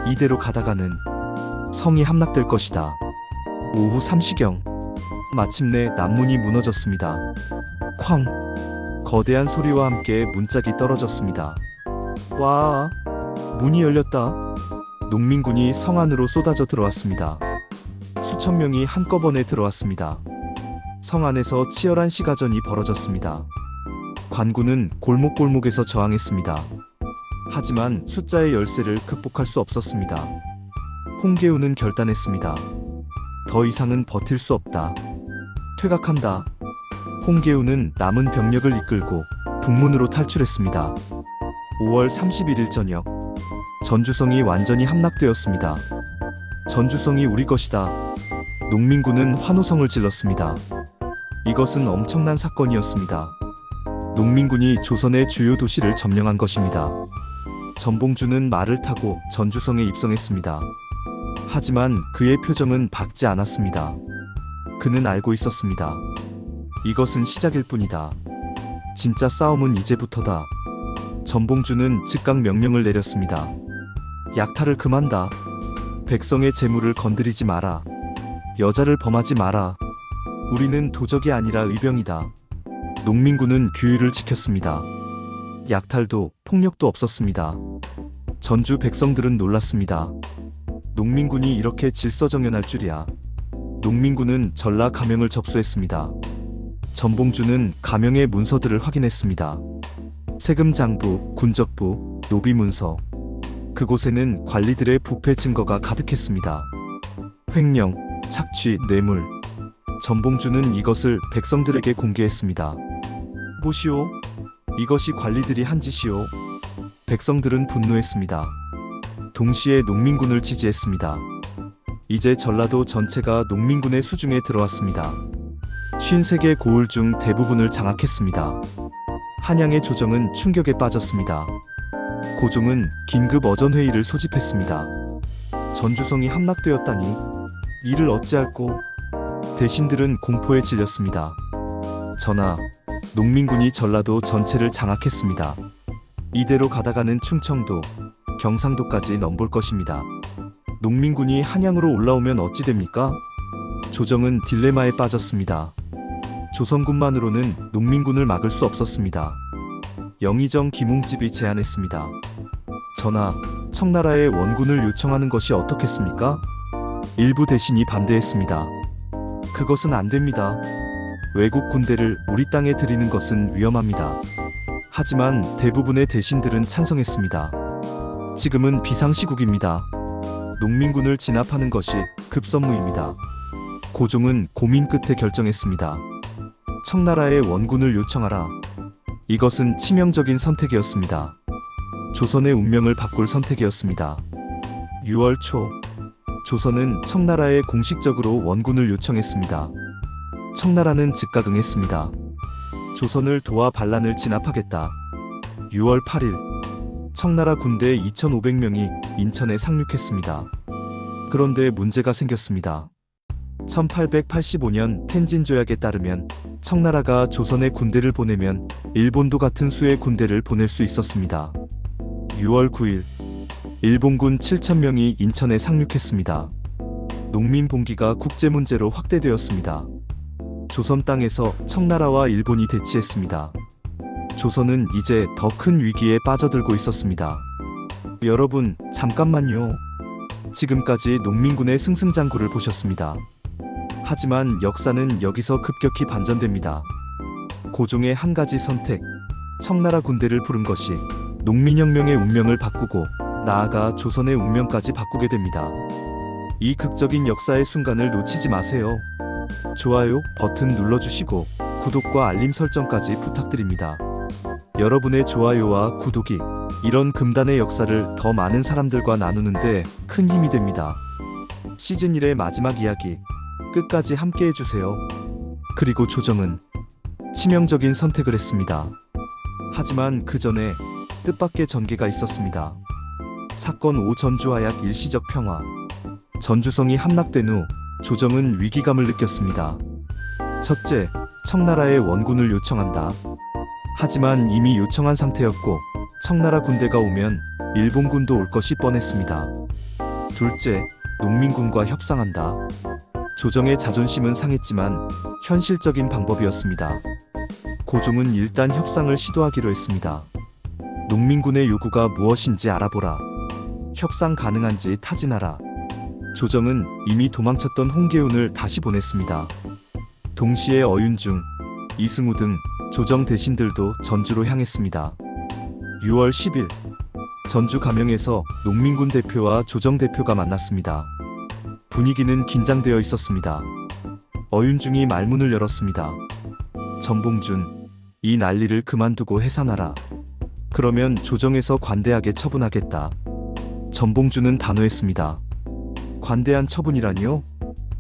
이대로 가다가는 성이 함락될 것이다. 오후 3시경 마침내 남문이 무너졌습니다. 쾅! 거대한 소리와 함께 문짝이 떨어졌습니다. 와! 문이 열렸다. 농민군이 성 안으로 쏟아져 들어왔습니다. 수천 명이 한꺼번에 들어왔습니다. 성 안에서 치열한 시가전이 벌어졌습니다. 관군은 골목골목에서 저항했습니다. 하지만 숫자의 열세를 극복할 수 없었습니다. 홍계운은 결단했습니다. 더 이상은 버틸 수 없다. 퇴각한다. 홍계운은 남은 병력을 이끌고 북문으로 탈출했습니다. 5월 31일 저녁 전주성이 완전히 함락되었습니다. 전주성이 우리 것이다. 농민군은 환호성을 질렀습니다. 이것은 엄청난 사건이었습니다. 농민군이 조선의 주요 도시를 점령한 것입니다. 전봉준은 말을 타고 전주성에 입성했습니다. 하지만 그의 표정은 밝지 않았습니다. 그는 알고 있었습니다. 이것은 시작일 뿐이다. 진짜 싸움은 이제부터다. 전봉준은 즉각 명령을 내렸습니다. 약탈을 금한다. 백성의 재물을 건드리지 마라. 여자를 범하지 마라. 우리는 도적이 아니라 의병이다. 농민군은 규율을 지켰습니다. 약탈도 폭력도 없었습니다. 전주 백성들은 놀랐습니다. 농민군이 이렇게 질서정연할 줄이야. 농민군은 전라 가명을 접수했습니다. 전봉준은 가명의 문서들을 확인했습니다. 세금장부, 군적부, 노비문서. 그곳에는 관리들의 부패 증거가 가득했습니다. 횡령, 착취, 뇌물. 전봉준은 이것을 백성들에게 공개했습니다. 보시오. 이것이 관리들이 한 짓이오. 백성들은 분노했습니다. 동시에 농민군을 지지했습니다. 이제 전라도 전체가 농민군의 수중에 들어왔습니다. 53개 고을 중 대부분을 장악했습니다. 한양의 조정은 충격에 빠졌습니다. 고종은 긴급 어전회의를 소집했습니다. 전주성이 함락되었다니 이를 어찌할꼬? 대신들은 공포에 질렸습니다. 전하, 농민군이 전라도 전체를 장악했습니다. 이대로 가다가는 충청도, 경상도까지 넘볼 것입니다. 농민군이 한양으로 올라오면 어찌 됩니까? 조정은 딜레마에 빠졌습니다. 조선군만으로는 농민군을 막을 수 없었습니다. 영의정 김웅집이 제안했습니다. 전하, 청나라에 원군을 요청하는 것이 어떻겠습니까? 일부 대신이 반대했습니다. 그것은 안 됩니다. 외국 군대를 우리 땅에 들이는 것은 위험합니다. 하지만 대부분의 대신들은 찬성했습니다. 지금은 비상시국입니다. 농민군을 진압하는 것이 급선무입니다. 고종은 고민 끝에 결정했습니다. 청나라에 원군을 요청하라. 이것은 치명적인 선택이었습니다. 조선의 운명을 바꿀 선택이었습니다. 6월 초, 조선은 청나라에 공식적으로 원군을 요청했습니다. 청나라는 즉각 응했습니다. 조선을 도와 반란을 진압하겠다. 6월 8일, 청나라 군대 2,500명이 인천에 상륙했습니다. 그런데 문제가 생겼습니다. 1885년 텐진 조약에 따르면 청나라가 조선에 군대를 보내면 일본도 같은 수의 군대를 보낼 수 있었습니다. 6월 9일, 일본군 7,000명이 인천에 상륙했습니다. 농민 봉기가 국제 문제로 확대되었습니다. 조선 땅에서 청나라와 일본이 대치했습니다. 조선은 이제 더 큰 위기에 빠져들고 있었습니다. 여러분, 잠깐만요. 지금까지 농민군의 승승장구를 보셨습니다. 하지만 역사는 여기서 급격히 반전됩니다. 고종의 한 가지 선택, 청나라 군대를 부른 것이 농민혁명의 운명을 바꾸고 나아가 조선의 운명까지 바꾸게 됩니다. 이 극적인 역사의 순간을 놓치지 마세요. 좋아요 버튼 눌러주시고 구독과 알림 설정까지 부탁드립니다. 여러분의 좋아요와 구독이 이런 금단의 역사를 더 많은 사람들과 나누는데 큰 힘이 됩니다. 시즌 1의 마지막 이야기 끝까지 함께 해주세요. 그리고 조정은 치명적인 선택을 했습니다. 하지만 그 전에 뜻밖의 전개가 있었습니다. 사건 5 전주화약 일시적 평화. 전주성이 함락된 후 조정은 위기감을 느꼈습니다. 첫째, 청나라에 원군을 요청한다. 하지만 이미 요청한 상태였고 청나라 군대가 오면 일본군도 올 것이 뻔했습니다. 둘째, 농민군과 협상한다. 조정의 자존심은 상했지만 현실적인 방법이었습니다. 고종은 일단 협상을 시도하기로 했습니다. 농민군의 요구가 무엇인지 알아보라. 협상 가능한지 타진하라. 조정은 이미 도망쳤던 홍계운을 다시 보냈습니다. 동시에 어윤중, 이승우 등 조정 대신들도 전주로 향했습니다. 6월 10일, 전주 가명에서 농민군 대표와 조정 대표가 만났습니다. 분위기는 긴장되어 있었습니다. 어윤중이 말문을 열었습니다. 전봉준, 이 난리를 그만두고 해산하라. 그러면 조정에서 관대하게 처분하겠다. 전봉준은 단호했습니다. 관대한 처분이라니요?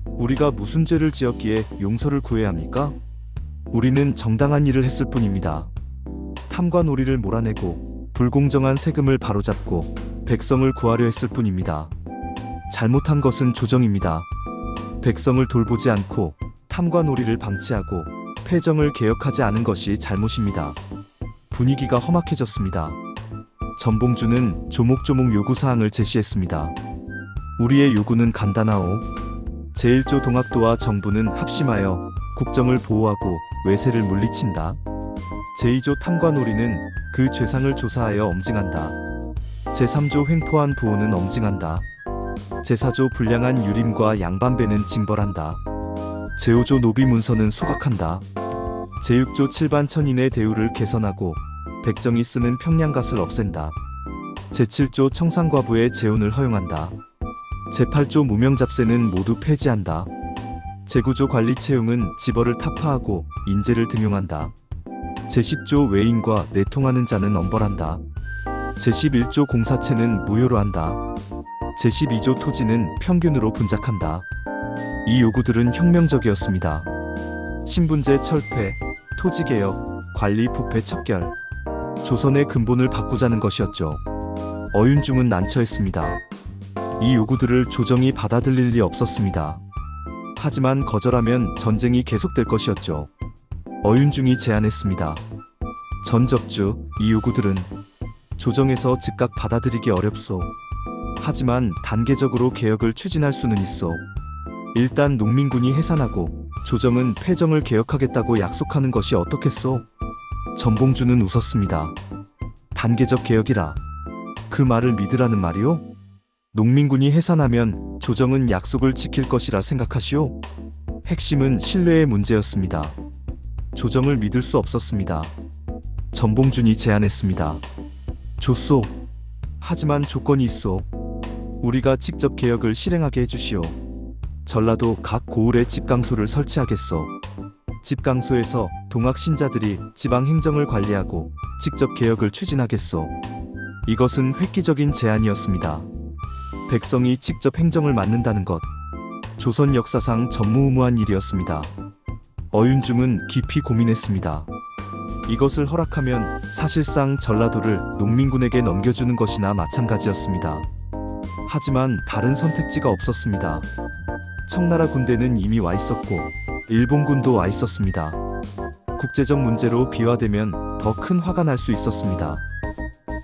우리가 무슨 죄를 지었기에 용서를 구해야 합니까? 우리는 정당한 일을 했을 뿐입니다. 탐과 놀이를 몰아내고 불공정한 세금을 바로잡고 백성을 구하려 했을 뿐입니다. 잘못한 것은 조정입니다. 백성을 돌보지 않고 탐과 놀이를 방치하고 패정을 개혁하지 않은 것이 잘못입니다. 분위기가 험악해졌습니다. 전봉준은 조목조목 요구사항을 제시했습니다. 우리의 요구는 간단하오. 제1조 동학도와 정부는 합심하여 국정을 보호하고 외세를 물리친다. 제2조 탐관오리는 그 죄상을 조사하여 엄징한다. 제3조 횡포한 부호는 엄징한다. 제4조 불량한 유림과 양반배는 징벌한다. 제5조 노비문서는 소각한다. 제6조 칠반천인의 대우를 개선하고 백정이 쓰는 평량갓을 없앤다. 제7조 청상과부의 재혼을 허용한다. 제8조 무명잡세는 모두 폐지한다. 제9조 관리채용은 지벌을 타파하고 인재를 등용한다. 제10조 외인과 내통하는 자는 엄벌한다. 제11조 공사체는 무효로 한다. 제12조 토지는 평균으로 분작한다. 이 요구들은 혁명적이었습니다. 신분제 철폐, 토지개혁, 관리 부패 척결. 조선의 근본을 바꾸자는 것이었죠. 어윤중은 난처했습니다. 이 요구들을 조정이 받아들일 리 없었습니다. 하지만 거절하면 전쟁이 계속될 것이었죠. 어윤중이 제안했습니다. 전적주, 이 요구들은 조정에서 즉각 받아들이기 어렵소. 하지만 단계적으로 개혁을 추진할 수는 있어. 일단 농민군이 해산하고 조정은 패정을 개혁하겠다고 약속하는 것이 어떻겠소? 전봉주는 웃었습니다. 단계적 개혁이라. 그 말을 믿으라는 말이오? 농민군이 해산하면 조정은 약속을 지킬 것이라 생각하시오? 핵심은 신뢰의 문제였습니다. 조정을 믿을 수 없었습니다. 전봉준이 제안했습니다. 좋소. 하지만 조건이 있소. 우리가 직접 개혁을 실행하게 해주시오. 전라도 각 고을에 집강소를 설치하겠소. 집강소에서 동학 신자들이 지방 행정을 관리하고 직접 개혁을 추진하겠소. 이것은 획기적인 제안이었습니다. 백성이 직접 행정을 맡는다는 것. 조선 역사상 전무후무한 일이었습니다. 어윤중은 깊이 고민했습니다. 이것을 허락하면 사실상 전라도를 농민군에게 넘겨주는 것이나 마찬가지였습니다. 하지만 다른 선택지가 없었습니다. 청나라 군대는 이미 와 있었고 일본군도 와 있었습니다. 국제적 문제로 비화되면 더 큰 화가 날 수 있었습니다.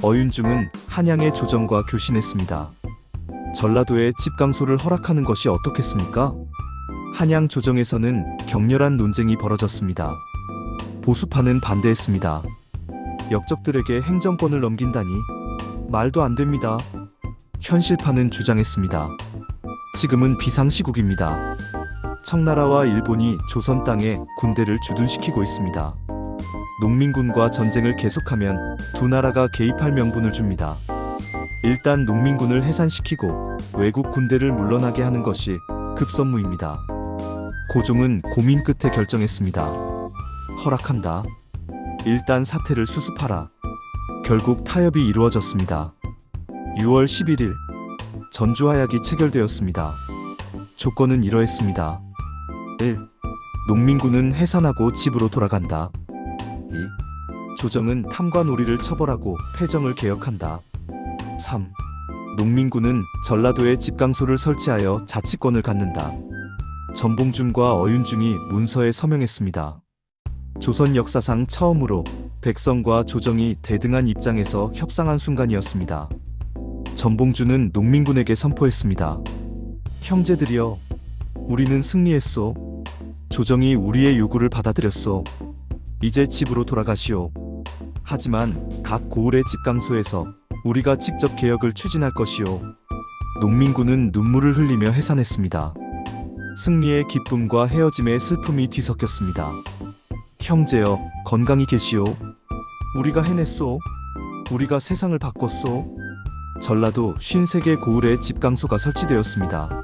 어윤중은 한양의 조정과 교신했습니다. 전라도에 집강소를 허락하는 것이 어떻겠습니까? 한양 조정에서는 격렬한 논쟁이 벌어졌습니다. 보수파는 반대했습니다. 역적들에게 행정권을 넘긴다니 말도 안 됩니다. 현실파는 주장했습니다. 지금은 비상시국입니다. 청나라와 일본이 조선 땅에 군대를 주둔시키고 있습니다. 농민군과 전쟁을 계속하면 두 나라가 개입할 명분을 줍니다. 일단 농민군을 해산시키고 외국 군대를 물러나게 하는 것이 급선무입니다. 고종은 고민 끝에 결정했습니다. 허락한다. 일단 사태를 수습하라. 결국 타협이 이루어졌습니다. 6월 11일 전주화약이 체결되었습니다. 조건은 이러했습니다. 1. 농민군은 해산하고 집으로 돌아간다. 2. 조정은 탐관 오리를 처벌하고 패정을 개혁한다. 3. 농민군은 전라도에 집강소를 설치하여 자치권을 갖는다. 전봉준과 어윤중이 문서에 서명했습니다. 조선 역사상 처음으로 백성과 조정이 대등한 입장에서 협상한 순간이었습니다. 전봉준은 농민군에게 선포했습니다. 형제들이여, 우리는 승리했소. 조정이 우리의 요구를 받아들였소. 이제 집으로 돌아가시오. 하지만 각 고을의 집강소에서 우리가 직접 개혁을 추진할 것이오. 농민군은 눈물을 흘리며 해산했습니다. 승리의 기쁨과 헤어짐의 슬픔이 뒤섞였습니다. 형제여, 건강히 계시오. 우리가 해냈소. 우리가 세상을 바꿨소. 전라도 53개 고을에 집강소가 설치되었습니다.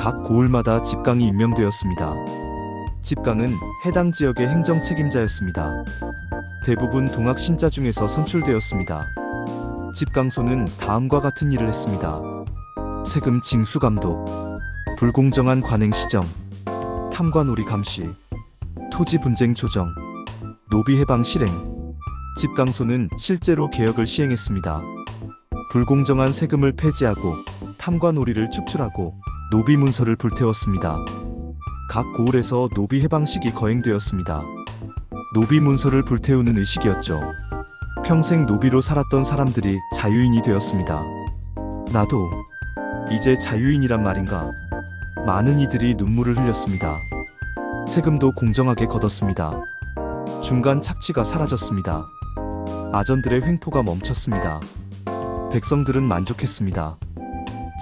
각 고을마다 집강이 임명되었습니다. 집강은 해당 지역의 행정 책임자였습니다. 대부분 동학 신자 중에서 선출되었습니다. 집강소는 다음과 같은 일을 했습니다. 세금 징수 감독, 불공정한 관행 시정, 탐관오리 감시, 토지 분쟁 조정, 노비 해방 실행. 집강소는 실제로 개혁을 시행했습니다. 불공정한 세금을 폐지하고 탐관오리를 축출하고 노비 문서를 불태웠습니다. 각 고을에서 노비 해방식이 거행되었습니다. 노비 문서를 불태우는 의식이었죠. 평생 노비로 살았던 사람들이 자유인이 되었습니다. 나도 이제 자유인이란 말인가? 많은 이들이 눈물을 흘렸습니다. 세금도 공정하게 걷었습니다. 중간 착취가 사라졌습니다. 아전들의 횡포가 멈췄습니다. 백성들은 만족했습니다.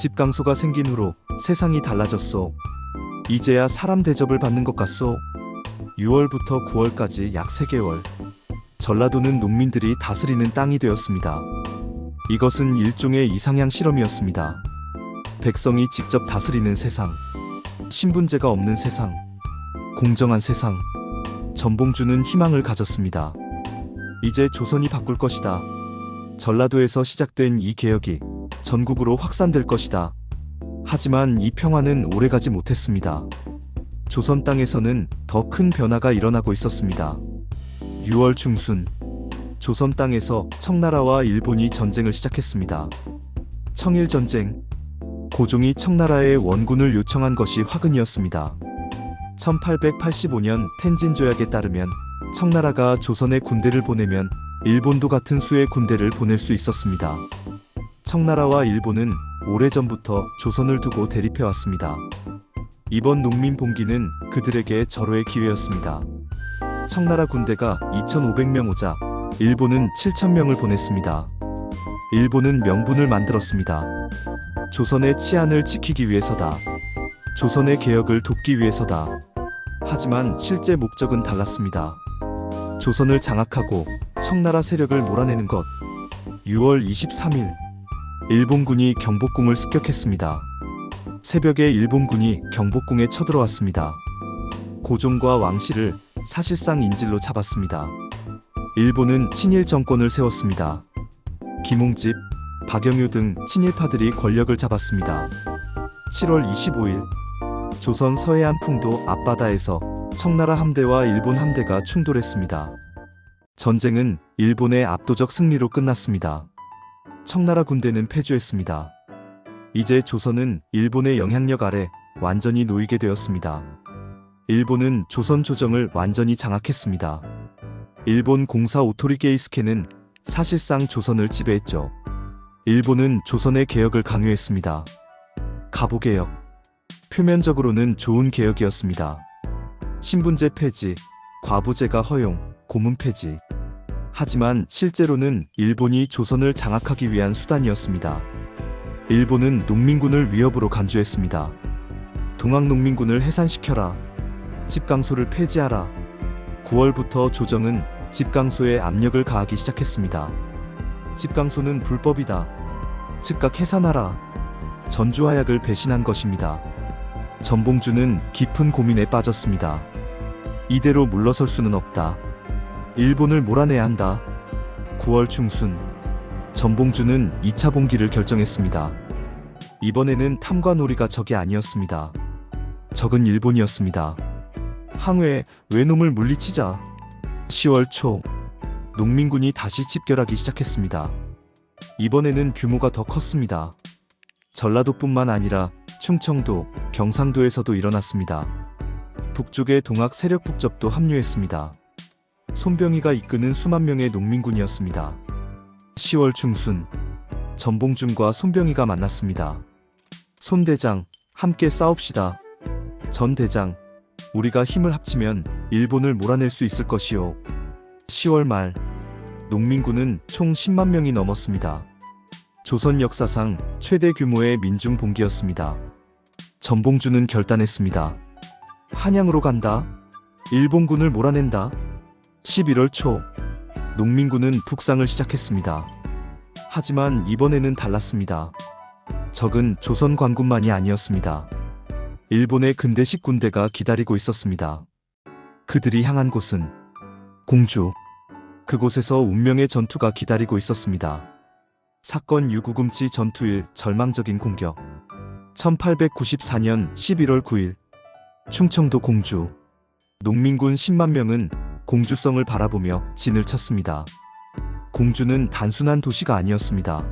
집강소가 생긴 후로 세상이 달라졌소. 이제야 사람 대접을 받는 것 같소. 6월부터 9월까지 약 3개월. 전라도는 농민들이 다스리는 땅이 되었습니다. 이것은 일종의 이상향 실험이었습니다. 백성이 직접 다스리는 세상. 신분제가 없는 세상. 공정한 세상. 전봉준은 희망을 가졌습니다. 이제 조선이 바꿀 것이다. 전라도에서 시작된 이 개혁이 전국으로 확산될 것이다. 하지만 이 평화는 오래가지 못했습니다. 조선 땅에서는 더 큰 변화가 일어나고 있었습니다. 6월 중순, 조선 땅에서 청나라와 일본이 전쟁을 시작했습니다. 청일전쟁. 고종이 청나라에 원군을 요청한 것이 화근이었습니다. 1885년 텐진 조약에 따르면 청나라가 조선에 군대를 보내면 일본도 같은 수의 군대를 보낼 수 있었습니다. 청나라와 일본은 오래전부터 조선을 두고 대립해왔습니다. 이번 농민봉기는 그들에게 절호의 기회였습니다. 청나라 군대가 2,500명 오자 일본은 7,000명을 보냈습니다. 일본은 명분을 만들었습니다. 조선의 치안을 지키기 위해서다. 조선의 개혁을 돕기 위해서다. 하지만 실제 목적은 달랐습니다. 조선을 장악하고 청나라 세력을 몰아내는 것. 6월 23일 일본군이 경복궁을 습격했습니다. 새벽에 일본군이 경복궁에 쳐들어왔습니다. 고종과 왕씨를 사실상 인질로 잡았습니다. 일본은 친일 정권을 세웠습니다. 김홍집, 박영유 등 친일파들이 권력을 잡았습니다. 7월 25일 조선 서해안 풍도 앞바다에서 청나라 함대와 일본 함대가 충돌했습니다. 전쟁은 일본의 압도적 승리로 끝났습니다. 청나라 군대는 패주했습니다. 이제 조선은 일본의 영향력 아래 완전히 놓이게 되었습니다. 일본은 조선 조정을 완전히 장악했습니다. 일본 공사 오토리 게이스케는 사실상 조선을 지배했죠. 일본은 조선의 개혁을 강요했습니다. 가보개혁. 표면적으로는 좋은 개혁이었습니다. 신분제 폐지, 과부제가 허용, 고문 폐지. 하지만 실제로는 일본이 조선을 장악하기 위한 수단이었습니다. 일본은 농민군을 위협으로 간주했습니다. 동학농민군을 해산시켜라. 집강소를 폐지하라. 9월부터 조정은 집강소에 압력을 가하기 시작했습니다. 집강소는 불법이다. 즉각 해산하라. 전주하약을 배신한 것입니다. 전봉주는 깊은 고민에 빠졌습니다. 이대로 물러설 수는 없다. 일본을 몰아내야 한다. 9월 중순 전봉주는 2차 봉기를 결정했습니다. 이번에는 탐과 놀이가 적이 아니었습니다. 적은 일본이었습니다. 항해, 외놈을 물리치자. 10월 초 농민군이 다시 집결하기 시작했습니다. 이번에는 규모가 더 컸습니다. 전라도뿐만 아니라 충청도, 경상도에서도 일어났습니다. 북쪽의 동학 세력 북접도 합류했습니다. 손병희가 이끄는 수만 명의 농민군이었습니다. 10월 중순 전봉준과 손병희가 만났습니다. 손 대장, 함께 싸웁시다. 전 대장, 우리가 힘을 합치면 일본을 몰아낼 수 있을 것이요. 10월 말 농민군은 총 10만 명이 넘었습니다. 조선 역사상 최대 규모의 민중 봉기였습니다. 전봉준은 결단했습니다. 한양으로 간다. 일본군을 몰아낸다. 11월 초 농민군은 북상을 시작했습니다. 하지만 이번에는 달랐습니다. 적은 조선 관군만이 아니었습니다. 일본의 근대식 군대가 기다리고 있었습니다. 그들이 향한 곳은 공주. 그곳에서 운명의 전투가 기다리고 있었습니다. 사건 유구금치 전투일 절망적인 공격. 1894년 11월 9일 충청도 공주. 농민군 10만 명은 공주성을 바라보며 진을 쳤습니다. 공주는 단순한 도시가 아니었습니다.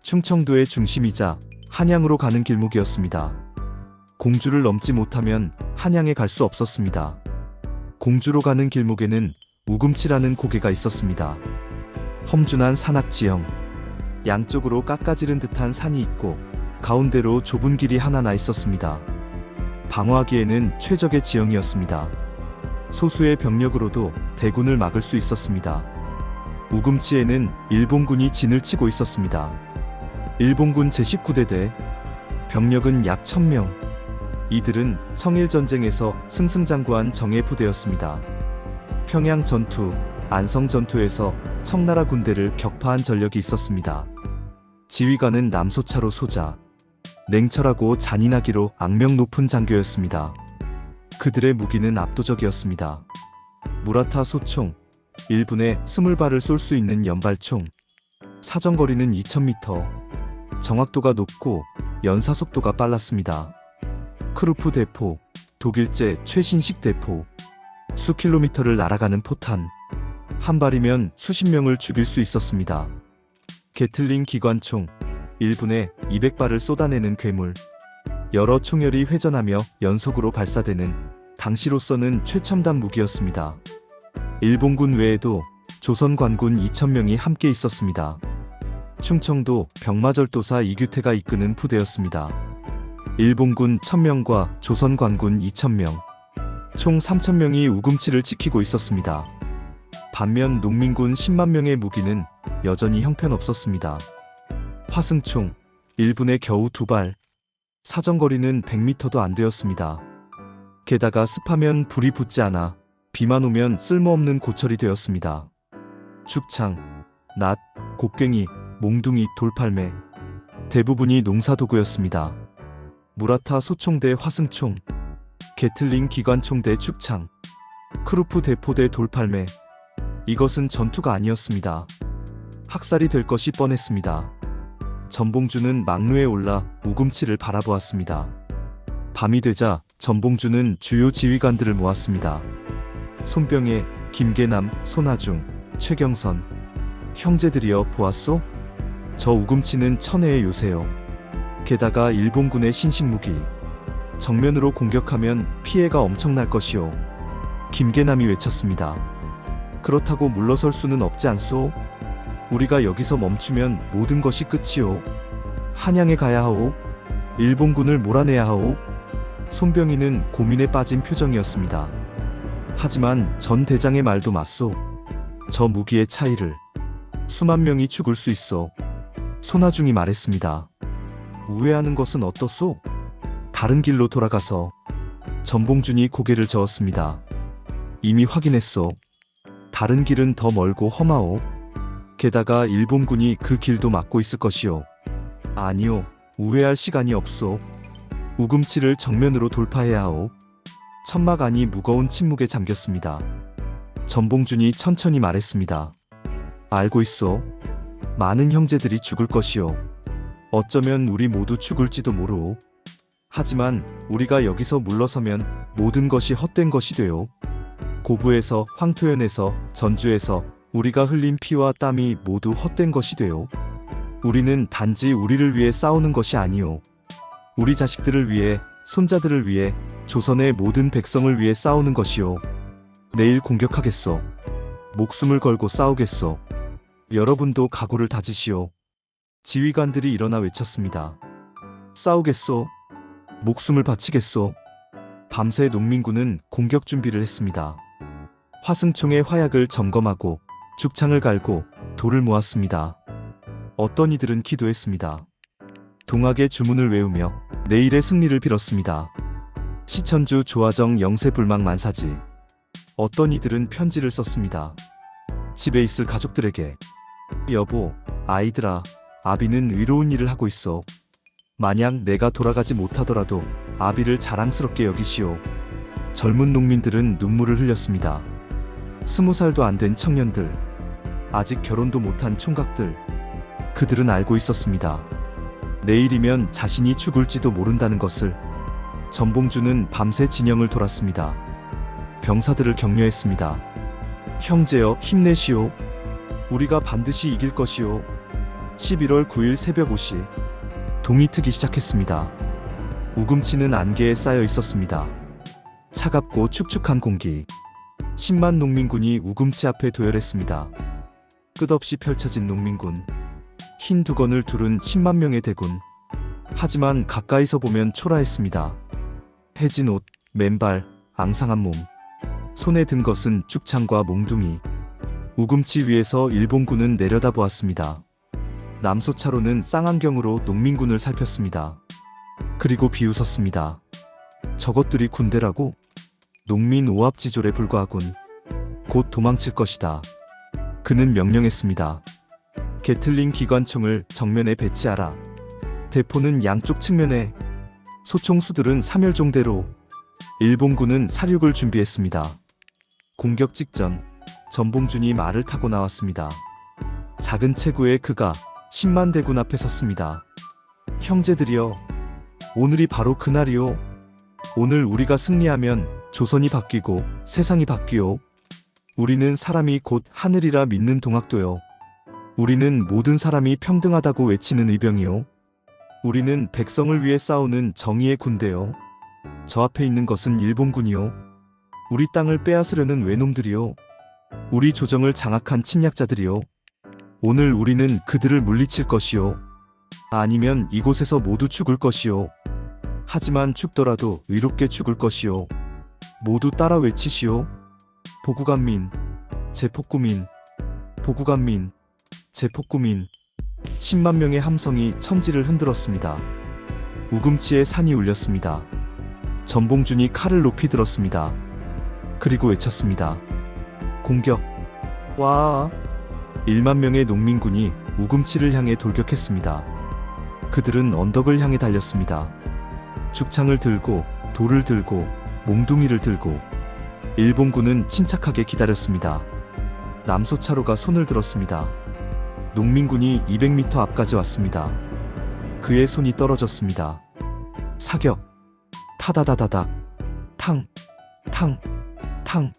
충청도의 중심이자 한양으로 가는 길목이었습니다. 공주를 넘지 못하면 한양에 갈 수 없었습니다. 공주로 가는 길목에는 우금치라는 고개가 있었습니다. 험준한 산악지형. 양쪽으로 깎아지른 듯한 산이 있고 가운데로 좁은 길이 하나 나 있었습니다. 방어하기에는 최적의 지형이었습니다. 소수의 병력으로도 대군을 막을 수 있었습니다. 우금치에는 일본군이 진을 치고 있었습니다. 일본군 제19대대, 병력은 약 1000명. 이들은 청일전쟁에서 승승장구한 정예 부대였습니다. 평양 전투, 안성 전투에서 청나라 군대를 격파한 전력이 있었습니다. 지휘관은 남소차로 소자, 냉철하고 잔인하기로 악명 높은 장교였습니다. 그들의 무기는 압도적이었습니다. 무라타 소총, 1분에 20발을 쏠 수 있는 연발총, 사정거리는 2000m, 정확도가 높고 연사속도가 빨랐습니다. 크루프 대포, 독일제 최신식 대포, 수킬로미터를 날아가는 포탄, 한 발이면 수십 명을 죽일 수 있었습니다. 게틀링 기관총, 1분에 200발을 쏟아내는 괴물, 여러 총열이 회전하며 연속으로 발사되는 당시로서는 최첨단 무기였습니다. 일본군 외에도 조선 관군 2,000명이 함께 있었습니다. 충청도 병마절도사 이규태가 이끄는 부대였습니다. 일본군 1,000명과 조선 관군 2,000명, 총 3,000명이 우금치를 지키고 있었습니다. 반면 농민군 10만 명의 무기는 여전히 형편없었습니다. 화승총 1분에 겨우 2발, 사정거리는 100m도 안 되었습니다. 게다가 습하면 불이 붙지 않아 비만 오면 쓸모없는 고철이 되었습니다. 죽창, 낫, 곡괭이, 몽둥이, 돌팔매 대부분이 농사도구였습니다. 무라타 소총대 화승총, 게틀링 기관총대 죽창, 크루프 대포대 돌팔매, 이것은 전투가 아니었습니다. 학살이 될 것이 뻔했습니다. 전봉주는 막루에 올라 우금치를 바라보았습니다. 밤이 되자 전봉주는 주요 지휘관들을 모았습니다. 손병혜, 김계남, 손아중, 최경선, 형제들이여 보았소? 저 우금치는 천혜의 요새요. 게다가 일본군의 신식무기, 정면으로 공격하면 피해가 엄청날 것이오. 김계남이 외쳤습니다. 그렇다고 물러설 수는 없지 않소? 우리가 여기서 멈추면 모든 것이 끝이오. 한양에 가야 하오. 일본군을 몰아내야 하오. 손병희는 고민에 빠진 표정이었습니다. 하지만 전 대장의 말도 맞소. 저 무기의 차이를 수만 명이 죽을 수 있어. 손아중이 말했습니다. 우회하는 것은 어떻소? 다른 길로 돌아가서. 전봉준이 고개를 저었습니다. 이미 확인했소. 다른 길은 더 멀고 험하오. 게다가 일본군이 그 길도 막고 있을 것이오. 아니오, 우회할 시간이 없소. 우금치를 정면으로 돌파해야 하오. 천막 안이 무거운 침묵에 잠겼습니다. 전봉준이 천천히 말했습니다. 알고 있소. 많은 형제들이 죽을 것이오. 어쩌면 우리 모두 죽을지도 모르오. 하지만 우리가 여기서 물러서면 모든 것이 헛된 것이 되오. 고부에서, 황토현에서, 전주에서 우리가 흘린 피와 땀이 모두 헛된 것이 되오. 우리는 단지 우리를 위해 싸우는 것이 아니오. 우리 자식들을 위해, 손자들을 위해, 조선의 모든 백성을 위해 싸우는 것이오. 내일 공격하겠소. 목숨을 걸고 싸우겠소. 여러분도 각오를 다지시오. 지휘관들이 일어나 외쳤습니다. 싸우겠소. 목숨을 바치겠소. 밤새 농민군은 공격 준비를 했습니다. 화승총의 화약을 점검하고 죽창을 갈고 돌을 모았습니다. 어떤 이들은 기도했습니다. 동학의 주문을 외우며 내일의 승리를 빌었습니다. 시천주 조화정 영세불망 만사지. 어떤 이들은 편지를 썼습니다. 집에 있을 가족들에게. 여보, 아이들아, 아비는 의로운 일을 하고 있어. 만약 내가 돌아가지 못하더라도 아비를 자랑스럽게 여기시오. 젊은 농민들은 눈물을 흘렸습니다. 20살도 안 된 청년들, 아직 결혼도 못한 총각들, 그들은 알고 있었습니다. 내일이면 자신이 죽을지도 모른다는 것을. 전봉주는 밤새 진영을 돌았습니다. 병사들을 격려했습니다. 형제여, 힘내시오. 우리가 반드시 이길 것이오. 11월 9일 새벽 5시 동이 트기 시작했습니다. 우금치는 안개에 쌓여 있었습니다. 차갑고 축축한 공기. 10만 농민군이 우금치 앞에 도열했습니다. 끝없이 펼쳐진 농민군. 흰 두건을 두른 10만 명의 대군. 하지만 가까이서 보면 초라했습니다. 해진 옷, 맨발, 앙상한 몸. 손에 든 것은 죽창과 몽둥이. 우금치 위에서 일본군은 내려다보았습니다. 남소차로는 쌍안경으로 농민군을 살폈습니다. 그리고 비웃었습니다. 저것들이 군대라고? 농민 오합지졸에 불과하군. 곧 도망칠 것이다. 그는 명령했습니다. 게틀링 기관총을 정면에 배치하라. 대포는 양쪽 측면에. 소총수들은 삼열종대로. 일본군은 사륙을 준비했습니다. 공격 직전 전봉준이 말을 타고 나왔습니다. 작은 체구의 그가 10만 대군 앞에 섰습니다. 형제들이여, 오늘이 바로 그날이오. 오늘 우리가 승리하면 조선이 바뀌고 세상이 바뀌오. 우리는 사람이 곧 하늘이라 믿는 동학도요. 우리는 모든 사람이 평등하다고 외치는 의병이요. 우리는 백성을 위해 싸우는 정의의 군대요. 저 앞에 있는 것은 일본군이요. 우리 땅을 빼앗으려는 외놈들이요. 우리 조정을 장악한 침략자들이요. 오늘 우리는 그들을 물리칠 것이요. 아니면 이곳에서 모두 죽을 것이요. 하지만 죽더라도 의롭게 죽을 것이요. 모두 따라 외치시오. 보구간민, 제폭구민, 보구간민, 제폭구민. 10만 명의 함성이 천지를 흔들었습니다. 우금치에 산이 울렸습니다. 전봉준이 칼을 높이 들었습니다. 그리고 외쳤습니다. 공격! 와! 1만 명의 농민군이 우금치를 향해 돌격했습니다. 그들은 언덕을 향해 달렸습니다. 죽창을 들고, 돌을 들고, 몽둥이를 들고. 일본군은 침착하게 기다렸습니다. 남소차로가 손을 들었습니다. 농민군이 200m 앞까지 왔습니다. 그의 손이 떨어졌습니다. 사격! 타다다다닥! 탕! 탕! 탕!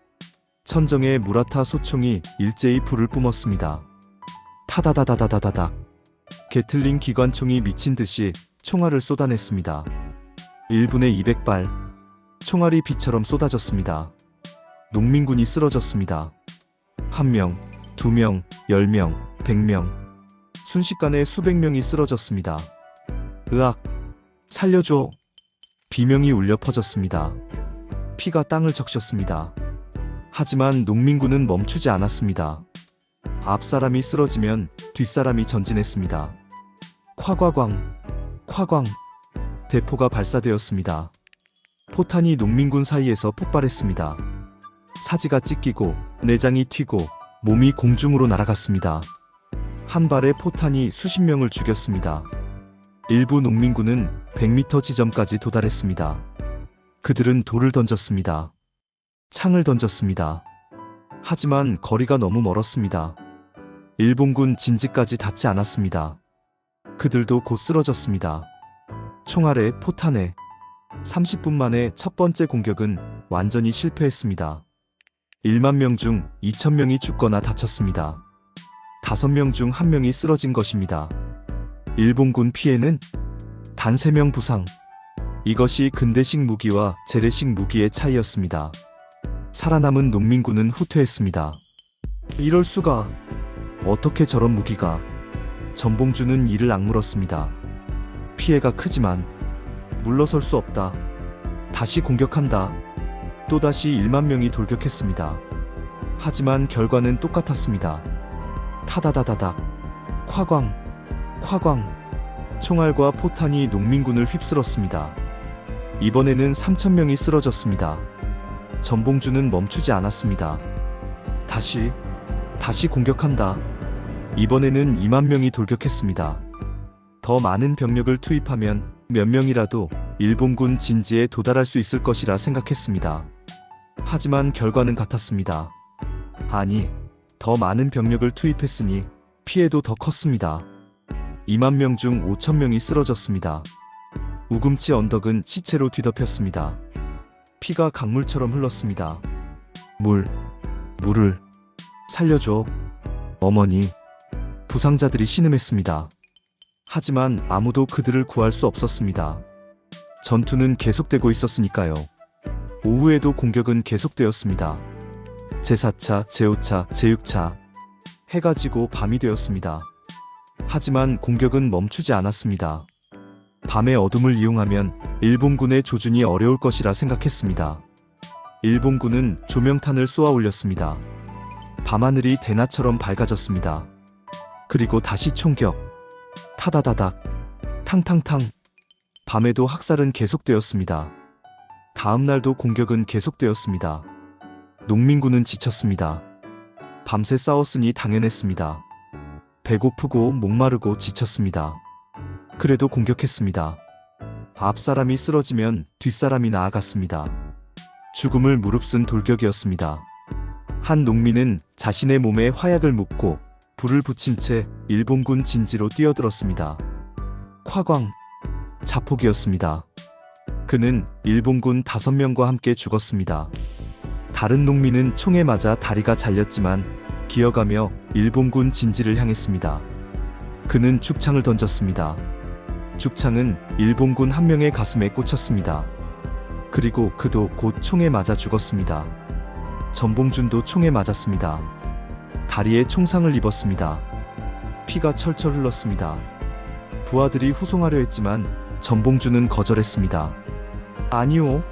천정의 무라타 소총이 일제히 불을 뿜었습니다. 타다다다다다닥! 게틀링 기관총이 미친 듯이 총알을 쏟아냈습니다. 1분에 200발. 총알이 비처럼 쏟아졌습니다. 농민군이 쓰러졌습니다. 1명, 2명, 10명, 100명. 순식간에 수백 명이 쓰러졌습니다. 으악! 살려줘! 비명이 울려 퍼졌습니다. 피가 땅을 적셨습니다. 하지만 농민군은 멈추지 않았습니다. 앞사람이 쓰러지면 뒷사람이 전진했습니다. 夸과광! 夸광! 대포가 발사되었습니다. 포탄이 농민군 사이에서 폭발했습니다. 사지가 찢기고 내장이 튀고 몸이 공중으로 날아갔습니다. 한 발의 포탄이 수십 명을 죽였습니다. 일부 농민군은 100m 지점까지 도달했습니다. 그들은 돌을 던졌습니다. 창을 던졌습니다. 하지만 거리가 너무 멀었습니다. 일본군 진지까지 닿지 않았습니다. 그들도 곧 쓰러졌습니다. 총알에 포탄에 30분 만에 첫 번째 공격은 완전히 실패했습니다. 1만 명 중 2,000명이 죽거나 다쳤습니다. 5명 중 1명이 쓰러진 것입니다. 일본군 피해는 단 3명 부상. 이것이 근대식 무기와 재래식 무기의 차이였습니다. 살아남은 농민군은 후퇴했습니다. 이럴 수가. 어떻게 저런 무기가. 전봉준은 이를 악물었습니다. 피해가 크지만 물러설 수 없다. 다시 공격한다. 또다시 1만 명이 돌격했습니다. 하지만 결과는 똑같았습니다. 타다다다닥. 夸광! 夸광! 총알과 포탄이 농민군을 휩쓸었습니다. 이번에는 3,000명이 쓰러졌습니다. 전봉준은 멈추지 않았습니다. 다시 공격한다. 이번에는 2만 명이 돌격했습니다. 더 많은 병력을 투입하면 몇 명이라도 일본군 진지에 도달할 수 있을 것이라 생각했습니다. 하지만 결과는 같았습니다. 아니, 더 많은 병력을 투입했으니 피해도 더 컸습니다. 2만 명 중 5,000명이 쓰러졌습니다. 우금치 언덕은 시체로 뒤덮였습니다. 피가 강물처럼 흘렀습니다. 물을 살려줘. 어머니. 부상자들이 신음했습니다. 하지만 아무도 그들을 구할 수 없었습니다. 전투는 계속되고 있었으니까요. 오후에도 공격은 계속되었습니다. 제4차, 제5차, 제6차. 해가 지고 밤이 되었습니다. 하지만 공격은 멈추지 않았습니다. 밤의 어둠을 이용하면 일본군의 조준이 어려울 것이라 생각했습니다. 일본군은 조명탄을 쏘아 올렸습니다. 밤하늘이 대낮처럼 밝아졌습니다. 그리고 다시 총격. 타다다닥. 탕탕탕. 밤에도 학살은 계속되었습니다. 다음 날도 공격은 계속되었습니다. 농민군은 지쳤습니다. 밤새 싸웠으니 당연했습니다. 배고프고 목마르고 지쳤습니다. 그래도 공격했습니다. 앞사람이 쓰러지면 뒷사람이 나아갔습니다. 죽음을 무릅쓴 돌격이었습니다. 한 농민은 자신의 몸에 화약을 묻고 불을 붙인 채 일본군 진지로 뛰어들었습니다. 夸광! 자폭이었습니다. 그는 일본군 5명과 함께 죽었습니다. 다른 농민은 총에 맞아 다리가 잘렸지만 기어가며 일본군 진지를 향했습니다. 그는 죽창을 던졌습니다. 죽창은 일본군 한 명의 가슴에 꽂혔습니다. 그리고 그도 곧 총에 맞아 죽었습니다. 전봉준도 총에 맞았습니다. 다리에 총상을 입었습니다. 피가 철철 흘렀습니다. 부하들이 후송하려 했지만 전봉준은 거절했습니다. 아니오,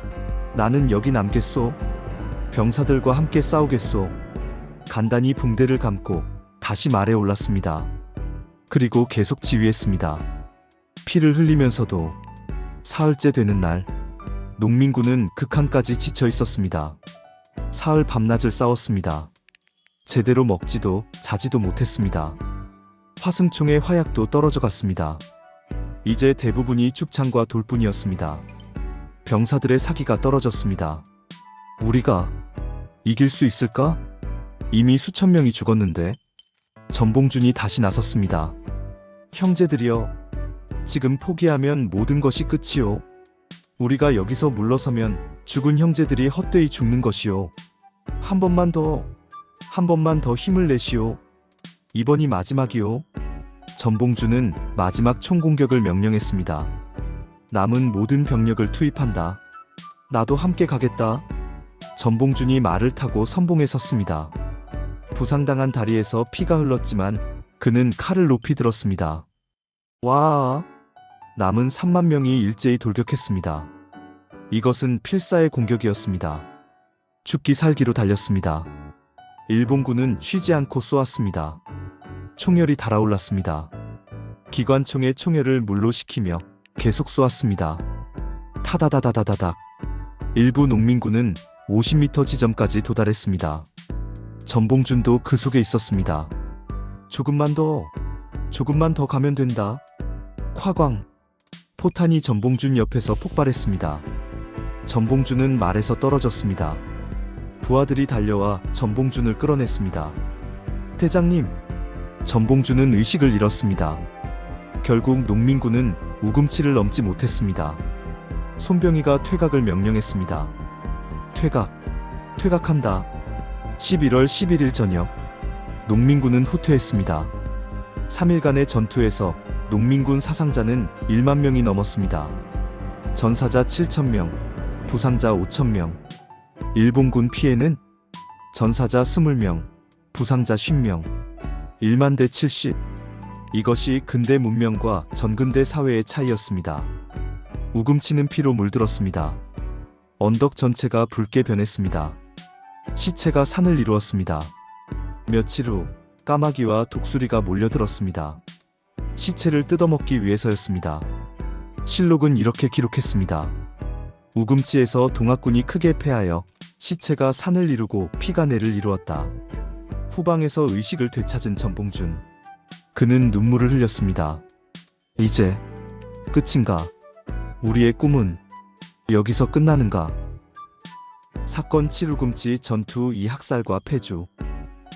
나는 여기 남겠소. 병사들과 함께 싸우겠소. 간단히 붕대를 감고 다시 말에 올랐습니다. 그리고 계속 지휘했습니다. 피를 흘리면서도. 사흘째 되는 날, 농민군은 극한까지 지쳐 있었습니다. 사흘 밤낮을 싸웠습니다. 제대로 먹지도 자지도 못했습니다. 화승총의 화약도 떨어져 갔습니다. 이제 대부분이 죽창과 돌뿐이었습니다. 병사들의 사기가 떨어졌습니다. 우리가 이길 수 있을까? 이미 수천 명이 죽었는데. 전봉준이 다시 나섰습니다. 형제들이여, 지금 포기하면 모든 것이 끝이요. 우리가 여기서 물러서면 죽은 형제들이 헛되이 죽는 것이요. 한 번만 더 힘을 내시오. 이번이 마지막이요. 전봉준은 마지막 총공격을 명령했습니다. 남은 모든 병력을 투입한다. 나도 함께 가겠다. 전봉준이 말을 타고 선봉에 섰습니다. 부상당한 다리에서 피가 흘렀지만 그는 칼을 높이 들었습니다. 와! 남은 3만 명이 일제히 돌격했습니다. 이것은 필사의 공격이었습니다. 죽기 살기로 달렸습니다. 일본군은 쉬지 않고 쏘았습니다. 총열이 달아올랐습니다. 기관총의 총열을 물로 식히며 계속 쏘았습니다. 타다다다다다닥. 일부 농민군은 50m 지점까지 도달했습니다. 전봉준도 그 속에 있었습니다. 조금만 더 가면 된다. 콱광. 포탄이 전봉준 옆에서 폭발했습니다. 전봉준은 말에서 떨어졌습니다. 부하들이 달려와 전봉준을 끌어냈습니다. 대장님! 전봉준은 의식을 잃었습니다. 결국 농민군은 우금치를 넘지 못했습니다. 손병희가 퇴각을 명령했습니다. 퇴각한다. 11월 11일 저녁, 농민군은 후퇴했습니다. 3일간의 전투에서 농민군 사상자는 1만 명이 넘었습니다. 전사자 7,000명, 부상자 5,000명. 일본군 피해는 전사자 20명, 부상자 50명, 1만 대 70. 이것이 근대 문명과 전근대 사회의 차이였습니다. 우금치는 피로 물들었습니다. 언덕 전체가 붉게 변했습니다. 시체가 산을 이루었습니다. 며칠 후 까마귀와 독수리가 몰려들었습니다. 시체를 뜯어먹기 위해서였습니다. 실록은 이렇게 기록했습니다. 우금치에서 동학군이 크게 패하여 시체가 산을 이루고 피가 내를 이루었다. 후방에서 의식을 되찾은 전봉준. 그는 눈물을 흘렸습니다. 이제 끝인가? 우리의 꿈은 여기서 끝나는가? 사건 7우금치 전투 2 학살과 폐주.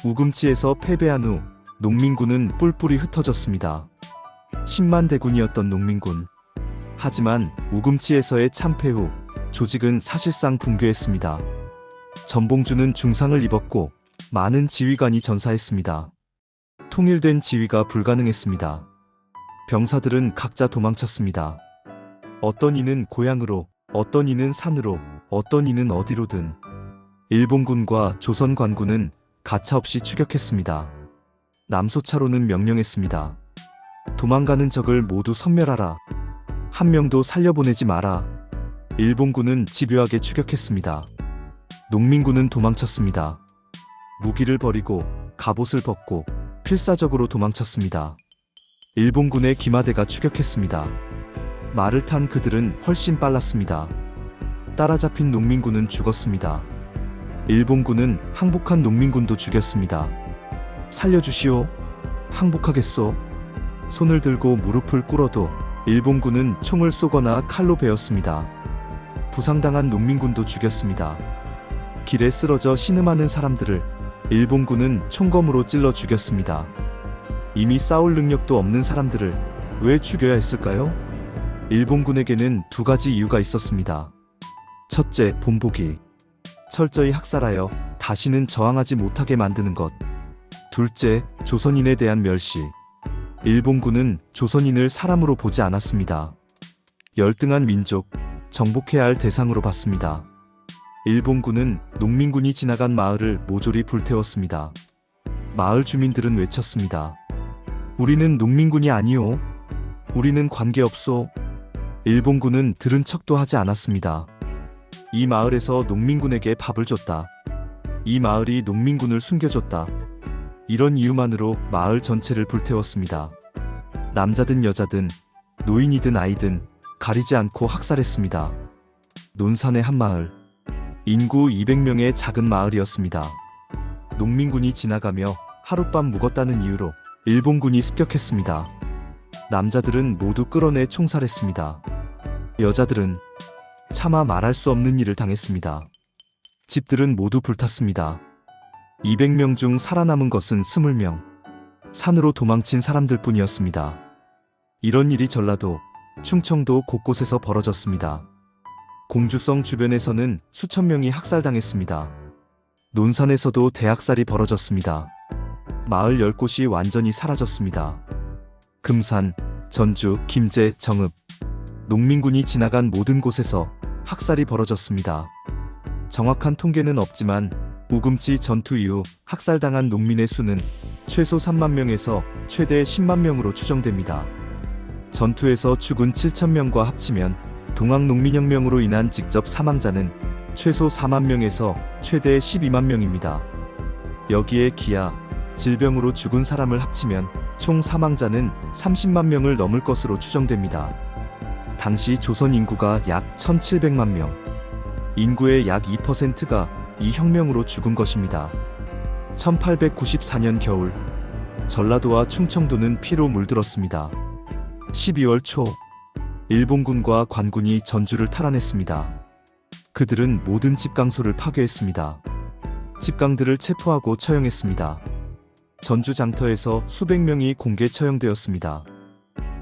우금치에서 패배한 후 농민군은 뿔뿔이 흩어졌습니다. 10만 대군이었던 농민군. 하지만 우금치에서의 참패 후 조직은 사실상 붕괴했습니다. 전봉준은 중상을 입었고 많은 지휘관이 전사했습니다. 통일된 지휘가 불가능했습니다. 병사들은 각자 도망쳤습니다. 어떤 이는 고향으로, 어떤 이는 산으로, 어떤 이는 어디로든. 일본군과 조선 관군은 가차없이 추격했습니다. 남소차로는 명령했습니다. 도망가는 적을 모두 섬멸하라. 한 명도 살려보내지 마라. 일본군은 집요하게 추격했습니다. 농민군은 도망쳤습니다. 무기를 버리고 갑옷을 벗고 필사적으로 도망쳤습니다. 일본군의 기마대가 추격했습니다. 말을 탄 그들은 훨씬 빨랐습니다. 따라잡힌 농민군은 죽었습니다. 일본군은 항복한 농민군도 죽였습니다. 살려주시오. 항복하겠소. 손을 들고 무릎을 꿇어도 일본군은 총을 쏘거나 칼로 베었습니다. 부상당한 농민군도 죽였습니다. 길에 쓰러져 신음하는 사람들을 일본군은 총검으로 찔러 죽였습니다. 이미 싸울 능력도 없는 사람들을 왜 죽여야 했을까요? 일본군에게는 두 가지 이유가 있었습니다. 첫째, 본보기. 철저히 학살하여 다시는 저항하지 못하게 만드는 것. 둘째, 조선인에 대한 멸시. 일본군은 조선인을 사람으로 보지 않았습니다. 열등한 민족, 정복해야 할 대상으로 봤습니다. 일본군은 농민군이 지나간 마을을 모조리 불태웠습니다. 마을 주민들은 외쳤습니다. 우리는 농민군이 아니오. 우리는 관계없소. 일본군은 들은 척도 하지 않았습니다. 이 마을에서 농민군에게 밥을 줬다. 이 마을이 농민군을 숨겨줬다. 이런 이유만으로 마을 전체를 불태웠습니다. 남자든 여자든 노인이든 아이든 가리지 않고 학살했습니다. 논산의 한 마을, 인구 200명의 작은 마을이었습니다. 농민군이 지나가며 하룻밤 묵었다는 이유로 일본군이 습격했습니다. 남자들은 모두 끌어내 총살했습니다. 여자들은 차마 말할 수 없는 일을 당했습니다. 집들은 모두 불탔습니다. 200명 중 살아남은 것은 20명. 산으로 도망친 사람들 뿐이었습니다. 이런 일이 전라도, 충청도 곳곳에서 벌어졌습니다. 공주성 주변에서는 수천 명이 학살당했습니다. 논산에서도 대학살이 벌어졌습니다. 마을 10곳이 완전히 사라졌습니다. 금산, 전주, 김제, 정읍. 농민군이 지나간 모든 곳에서 학살이 벌어졌습니다. 정확한 통계는 없지만 우금치 전투 이후 학살당한 농민의 수는 최소 3만 명에서 최대 10만 명으로 추정됩니다. 전투에서 죽은 7천 명과 합치면 동학농민혁명으로 인한 직접 사망자는 최소 4만 명에서 최대 12만 명입니다. 여기에 기아, 질병으로 죽은 사람을 합치면 총 사망자는 30만 명을 넘을 것으로 추정됩니다. 당시 조선 인구가 약 1700만 명, 인구의 약 2%가 이 혁명으로 죽은 것입니다. 1894년 겨울, 전라도와 충청도는 피로 물들었습니다. 12월 초, 일본군과 관군이 전주를 탈환했습니다. 그들은 모든 집강소를 파괴했습니다. 집강들을 체포하고 처형했습니다. 전주 장터에서 수백 명이 공개 처형되었습니다.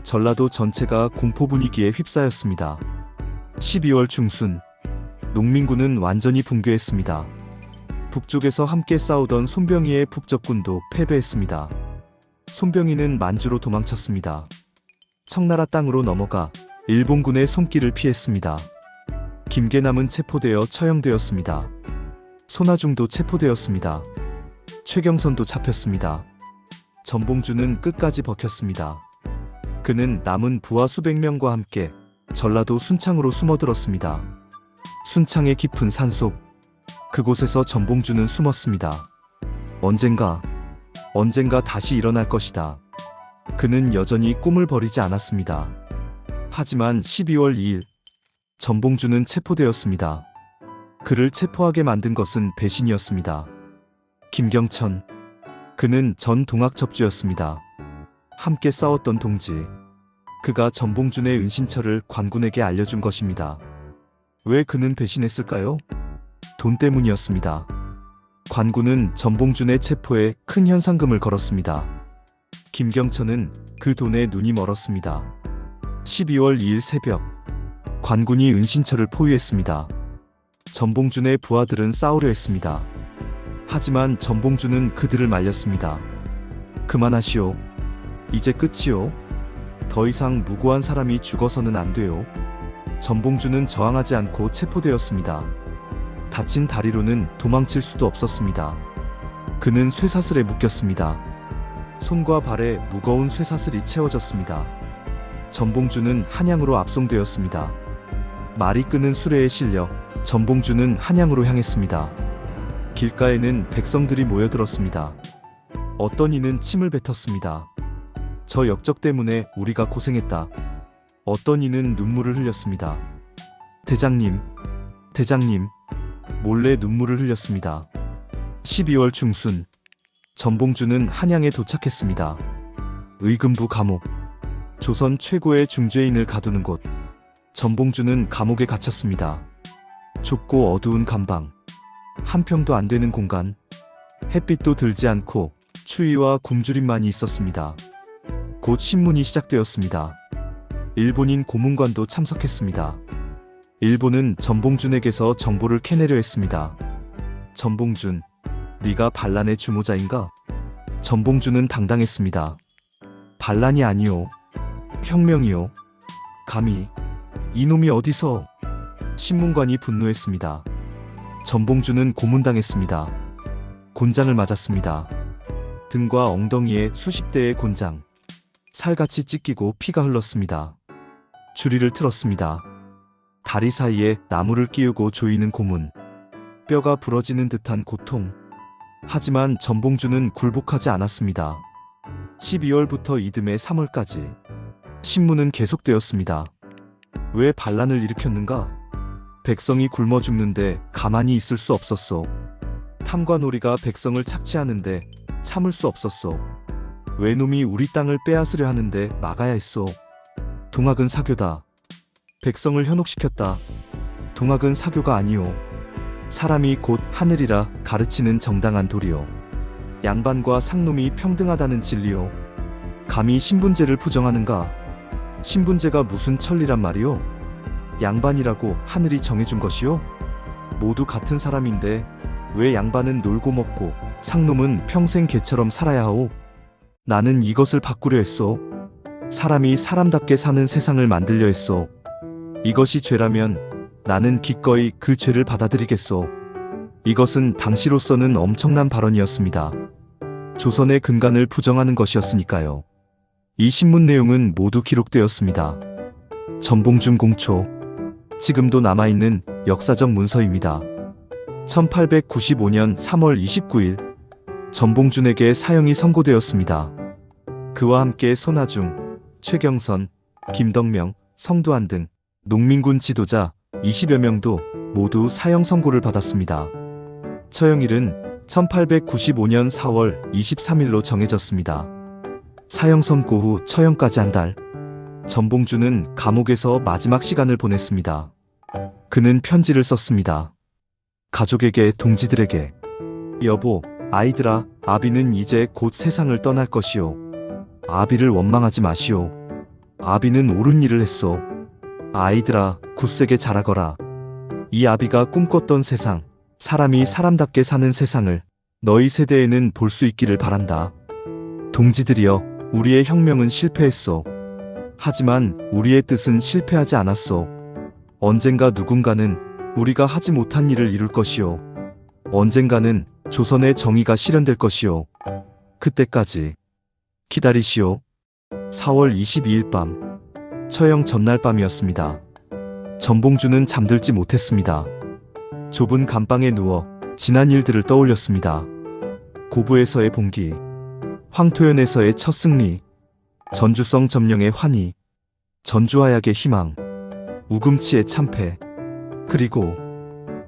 전라도 전체가 공포 분위기에 휩싸였습니다. 12월 중순, 농민군은 완전히 붕괴했습니다. 북쪽에서 함께 싸우던 손병희의 북적군도 패배했습니다. 손병희는 만주로 도망쳤습니다. 청나라 땅으로 넘어가 일본군의 손길을 피했습니다. 김계남은 체포되어 처형되었습니다. 손아중도 체포되었습니다. 최경선도 잡혔습니다. 전봉주는 끝까지 버텼습니다. 그는 남은 부하 수백 명과 함께 전라도 순창으로 숨어들었습니다. 순창의 깊은 산속, 그곳에서 전봉주는 숨었습니다. 언젠가 다시 일어날 것이다. 그는 여전히 꿈을 버리지 않았습니다. 하지만 12월 2일, 전봉주는 체포되었습니다. 그를 체포하게 만든 것은 배신이었습니다. 김경천, 그는 전 동학첩주였습니다. 함께 싸웠던 동지. 그가 전봉준의 은신처를 관군에게 알려준 것입니다. 왜 그는 배신했을까요? 돈 때문이었습니다. 관군은 전봉준의 체포에 큰 현상금을 걸었습니다. 김경천은 그 돈에 눈이 멀었습니다. 12월 2일 새벽, 관군이 은신처를 포위했습니다. 전봉준의 부하들은 싸우려 했습니다. 하지만 전봉준은 그들을 말렸습니다. 그만하시오. 이제 끝이오. 더 이상 무고한 사람이 죽어서는 안 돼요. 전봉준은 저항하지 않고 체포되었습니다. 다친 다리로는 도망칠 수도 없었습니다. 그는 쇠사슬에 묶였습니다. 손과 발에 무거운 쇠사슬이 채워졌습니다. 전봉준은 한양으로 압송되었습니다. 말이 끄는 수레에 실려 전봉준은 한양으로 향했습니다. 길가에는 백성들이 모여들었습니다. 어떤 이는 침을 뱉었습니다. 저 역적 때문에 우리가 고생했다. 어떤 이는 눈물을 흘렸습니다. 대장님, 몰래 눈물을 흘렸습니다. 12월 중순, 전봉준은 한양에 도착했습니다. 의금부 감옥, 조선 최고의 중죄인을 가두는 곳. 전봉준은 감옥에 갇혔습니다. 좁고 어두운 감방, 한 평도 안 되는 공간, 햇빛도 들지 않고 추위와 굶주림만이 있었습니다. 곧 신문이 시작되었습니다. 일본인 고문관도 참석했습니다. 일본은 전봉준에게서 정보를 캐내려 했습니다. 전봉준, 네가 반란의 주모자인가? 전봉준은 당당했습니다. 반란이 아니오. 혁명이오. 감히 이놈이 어디서? 신문관이 분노했습니다. 전봉주는 고문당했습니다. 곤장을 맞았습니다. 등과 엉덩이에 수십 대의 곤장. 살같이 찢기고 피가 흘렀습니다. 주리를 틀었습니다. 다리 사이에 나무를 끼우고 조이는 고문. 뼈가 부러지는 듯한 고통. 하지만 전봉주는 굴복하지 않았습니다. 12월부터 이듬해 3월까지 신문은 계속되었습니다. 왜 반란을 일으켰는가? 백성이 굶어 죽는데 가만히 있을 수 없었소. 탐관오리가 백성을 착취하는데 참을 수 없었소. 외놈이 우리 땅을 빼앗으려 하는데 막아야 했소. 동학은 사교다. 백성을 현혹시켰다. 동학은 사교가 아니오. 사람이 곧 하늘이라 가르치는 정당한 도리오. 양반과 상놈이 평등하다는 진리오. 감히 신분제를 부정하는가? 신분제가 무슨 천리란 말이오? 양반이라고 하늘이 정해준 것이오? 모두 같은 사람인데 왜 양반은 놀고 먹고 상놈은 평생 개처럼 살아야 하오? 나는 이것을 바꾸려 했소. 사람이 사람답게 사는 세상을 만들려 했소. 이것이 죄라면 나는 기꺼이 그 죄를 받아들이겠소. 이것은 당시로서는 엄청난 발언이었습니다. 조선의 근간을 부정하는 것이었으니까요. 이 신문 내용은 모두 기록되었습니다. 전봉준 공초. 지금도 남아있는 역사적 문서입니다. 1895년 3월 29일 전봉준에게 사형이 선고되었습니다. 그와 함께 손아중, 최경선, 김덕명, 성두환 등 농민군 지도자 20여 명도 모두 사형 선고를 받았습니다. 처형일은 1895년 4월 23일로 정해졌습니다. 사형 선고 후 처형까지 한 달, 전봉준은 감옥에서 마지막 시간을 보냈습니다. 그는 편지를 썼습니다. 가족에게, 동지들에게. 여보, 아이들아, 아비는 이제 곧 세상을 떠날 것이오. 아비를 원망하지 마시오. 아비는 옳은 일을 했소. 아이들아, 굳세게 자라거라. 이 아비가 꿈꿨던 세상, 사람이 사람답게 사는 세상을 너희 세대에는 볼 수 있기를 바란다. 동지들이여, 우리의 혁명은 실패했소. 하지만 우리의 뜻은 실패하지 않았소. 언젠가 누군가는 우리가 하지 못한 일을 이룰 것이오. 언젠가는 조선의 정의가 실현될 것이오. 그때까지 기다리시오. 4월 22일 밤, 처형 전날 밤이었습니다. 전봉준은 잠들지 못했습니다. 좁은 감방에 누워 지난 일들을 떠올렸습니다. 고부에서의 봉기, 황토연에서의 첫 승리, 전주성 점령의 환희, 전주화약의 희망, 우금치의 참패, 그리고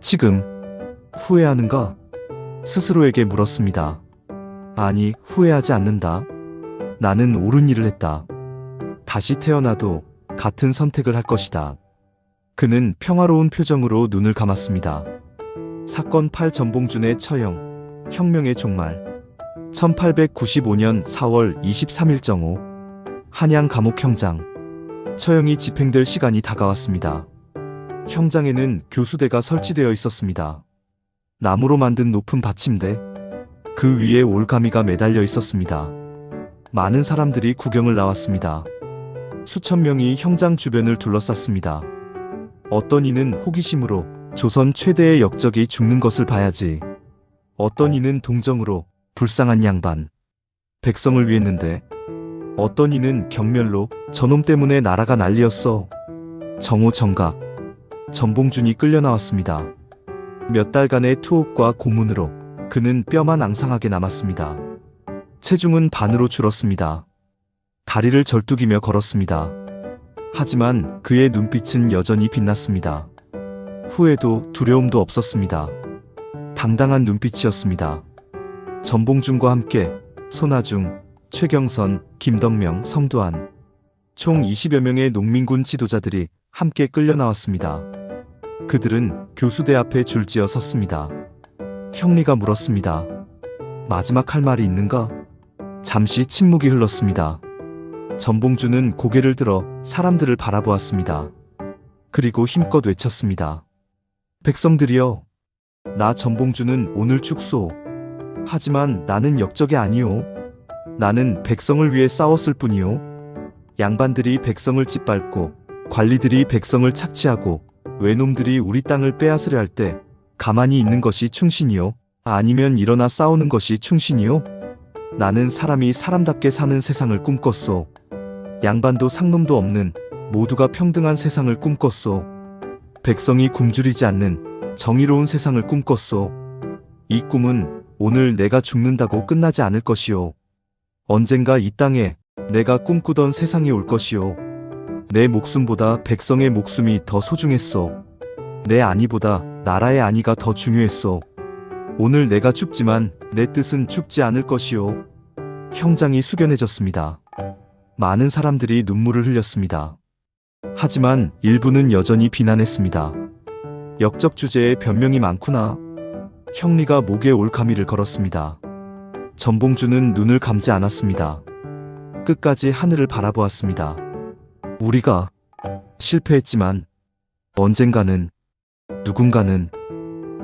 지금 후회하는가? 스스로에게 물었습니다. 아니, 후회하지 않는다. 나는 옳은 일을 했다. 다시 태어나도 같은 선택을 할 것이다. 그는 평화로운 표정으로 눈을 감았습니다. 사건 8 전봉준의 처형, 혁명의 종말. 1895년 4월 23일 정오, 한양 감옥 형장. 처형이 집행될 시간이 다가왔습니다. 형장에는 교수대가 설치되어 있었습니다. 나무로 만든 높은 받침대, 그 위에 올가미가 매달려 있었습니다. 많은 사람들이 구경을 나왔습니다. 수천 명이 형장 주변을 둘러쌌습니다. 어떤 이는 호기심으로 조선 최대의 역적이 죽는 것을 봐야지. 어떤 이는 동정으로 불쌍한 양반, 백성을 위했는데, 어떤 이는 경멸로 저놈 때문에 나라가 난리였어. 정오 정각, 전봉준이 끌려 나왔습니다. 몇 달간의 투옥과 고문으로 그는 뼈만 앙상하게 남았습니다. 체중은 반으로 줄었습니다. 다리를 절뚝이며 걸었습니다. 하지만 그의 눈빛은 여전히 빛났습니다. 후회도 두려움도 없었습니다. 당당한 눈빛이었습니다. 전봉준과 함께 손아중, 최경선, 김덕명, 성두환, 총 20여 명의 농민군 지도자들이 함께 끌려 나왔습니다. 그들은 교수대 앞에 줄지어 섰습니다. 형리가 물었습니다. 마지막 할 말이 있는가? 잠시 침묵이 흘렀습니다. 전봉준은 고개를 들어 사람들을 바라보았습니다. 그리고 힘껏 외쳤습니다. 백성들이여, 나 전봉준은 오늘 죽소. 하지만 나는 역적이 아니오. 나는 백성을 위해 싸웠을 뿐이오. 양반들이 백성을 짓밟고 관리들이 백성을 착취하고 외놈들이 우리 땅을 빼앗으려 할 때 가만히 있는 것이 충신이요? 아니면 일어나 싸우는 것이 충신이요? 나는 사람이 사람답게 사는 세상을 꿈꿨소. 양반도 상놈도 없는 모두가 평등한 세상을 꿈꿨소. 백성이 굶주리지 않는 정의로운 세상을 꿈꿨소. 이 꿈은 오늘 내가 죽는다고 끝나지 않을 것이요. 언젠가 이 땅에 내가 꿈꾸던 세상이 올 것이요. 내 목숨보다 백성의 목숨이 더 소중했소. 내 안위보다 나라의 안위가 더 중요했소. 오늘 내가 죽지만 내 뜻은 죽지 않을 것이요. 형장이 숙연해졌습니다. 많은 사람들이 눈물을 흘렸습니다. 하지만 일부는 여전히 비난했습니다. 역적 주제에 변명이 많구나. 형리가 목에 올가미를 걸었습니다. 전봉주는 눈을 감지 않았습니다. 끝까지 하늘을 바라보았습니다. 우리가 실패했지만 언젠가는 누군가는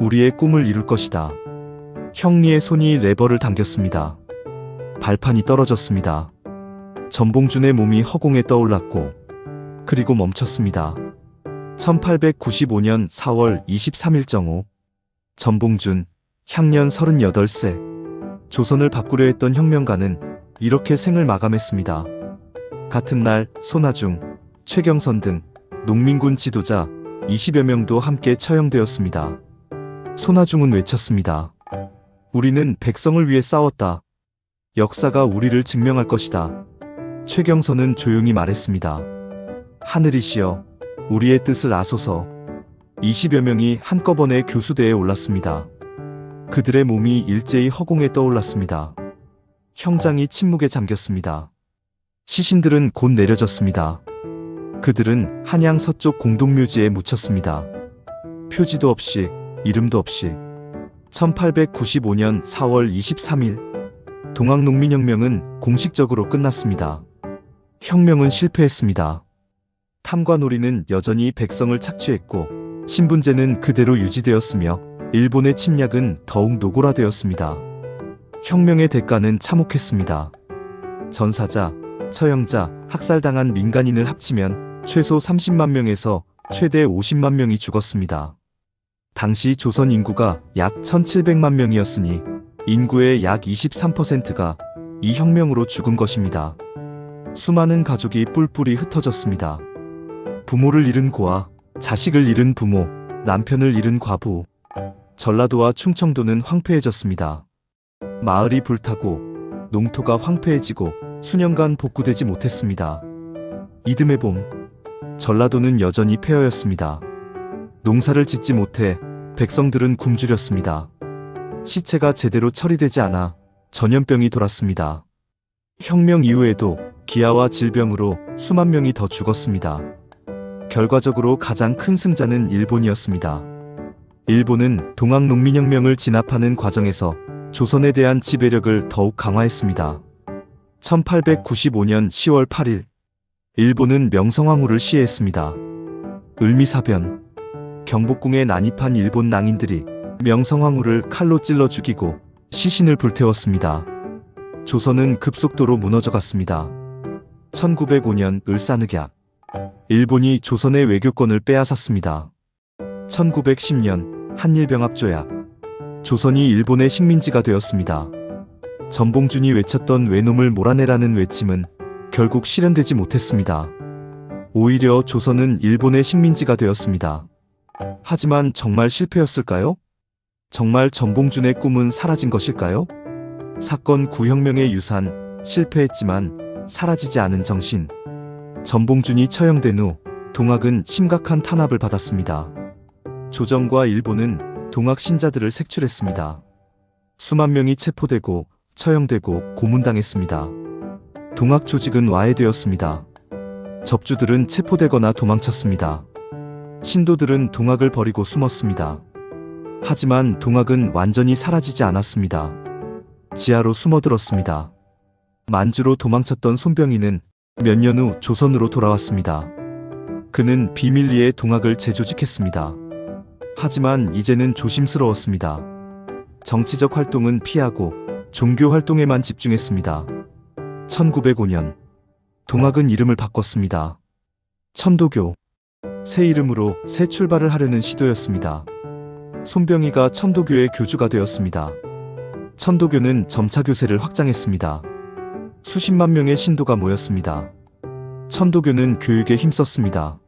우리의 꿈을 이룰 것이다. 형리의 손이 레버를 당겼습니다. 발판이 떨어졌습니다. 전봉준의 몸이 허공에 떠올랐고 그리고 멈췄습니다. 1895년 4월 23일 정오, 전봉준, 향년 38세. 조선을 바꾸려 했던 혁명가는 이렇게 생을 마감했습니다. 같은 날 손아중, 최경선 등 농민군 지도자 20여 명도 함께 처형되었습니다. 손아중은 외쳤습니다. 우리는 백성을 위해 싸웠다. 역사가 우리를 증명할 것이다. 최경선은 조용히 말했습니다. 하늘이시여, 우리의 뜻을 아소서. 20여 명이 한꺼번에 교수대에 올랐습니다. 그들의 몸이 일제히 허공에 떠올랐습니다. 형장이 침묵에 잠겼습니다. 시신들은 곧 내려졌습니다. 그들은 한양 서쪽 공동묘지에 묻혔습니다. 표지도 없이, 이름도 없이. 1895년 4월 23일, 동학농민혁명은 공식적으로 끝났습니다. 혁명은 실패했습니다. 탐관오리는 여전히 백성을 착취했고 신분제는 그대로 유지되었으며 일본의 침략은 더욱 노골화되었습니다. 혁명의 대가는 참혹했습니다. 전사자, 처형자, 학살당한 민간인을 합치면 최소 30만 명에서 최대 50만 명이 죽었습니다. 당시 조선 인구가 약 1700만 명이었으니 인구의 약 23%가 이 혁명으로 죽은 것입니다. 수많은 가족이 뿔뿔이 흩어졌습니다. 부모를 잃은 고아, 자식을 잃은 부모, 남편을 잃은 과부. 전라도와 충청도는 황폐해졌습니다. 마을이 불타고 농토가 황폐해지고 수년간 복구되지 못했습니다. 이듬해 봄, 전라도는 여전히 폐허였습니다. 농사를 짓지 못해 백성들은 굶주렸습니다. 시체가 제대로 처리되지 않아 전염병이 돌았습니다. 혁명 이후에도 기아와 질병으로 수만 명이 더 죽었습니다. 결과적으로 가장 큰 승자는 일본이었습니다. 일본은 동학농민혁명을 진압하는 과정에서 조선에 대한 지배력을 더욱 강화했습니다. 1895년 10월 8일, 일본은 명성황후를 시해했습니다. 을미사변, 경복궁에 난입한 일본 낭인들이 명성황후를 칼로 찔러 죽이고 시신을 불태웠습니다. 조선은 급속도로 무너져갔습니다. 1905년 을사늑약, 일본이 조선의 외교권을 빼앗았습니다. 1910년 한일병합조약, 조선이 일본의 식민지가 되었습니다. 전봉준이 외쳤던 외놈을 몰아내라는 외침은 결국 실현되지 못했습니다. 오히려 조선은 일본의 식민지가 되었습니다. 하지만 정말 실패였을까요? 정말 전봉준의 꿈은 사라진 것일까요? 사건 구혁명의 유산, 실패했지만 사라지지 않은 정신. 전봉준이 처형된 후 동학은 심각한 탄압을 받았습니다. 조정과 일본은 동학 신자들을 색출했습니다. 수만 명이 체포되고 처형되고 고문당했습니다. 동학 조직은 와해되었습니다. 접주들은 체포되거나 도망쳤습니다. 신도들은 동학을 버리고 숨었습니다. 하지만 동학은 완전히 사라지지 않았습니다. 지하로 숨어들었습니다. 만주로 도망쳤던 손병희는 몇 년 후 조선으로 돌아왔습니다. 그는 비밀리에 동학을 재조직했습니다. 하지만 이제는 조심스러웠습니다. 정치적 활동은 피하고 종교 활동에만 집중했습니다. 1905년, 동학은 이름을 바꿨습니다. 천도교. 새 이름으로 새 출발을 하려는 시도였습니다. 손병희가 천도교의 교주가 되었습니다. 천도교는 점차 교세를 확장했습니다. 수십만 명의 신도가 모였습니다. 천도교는 교육에 힘썼습니다.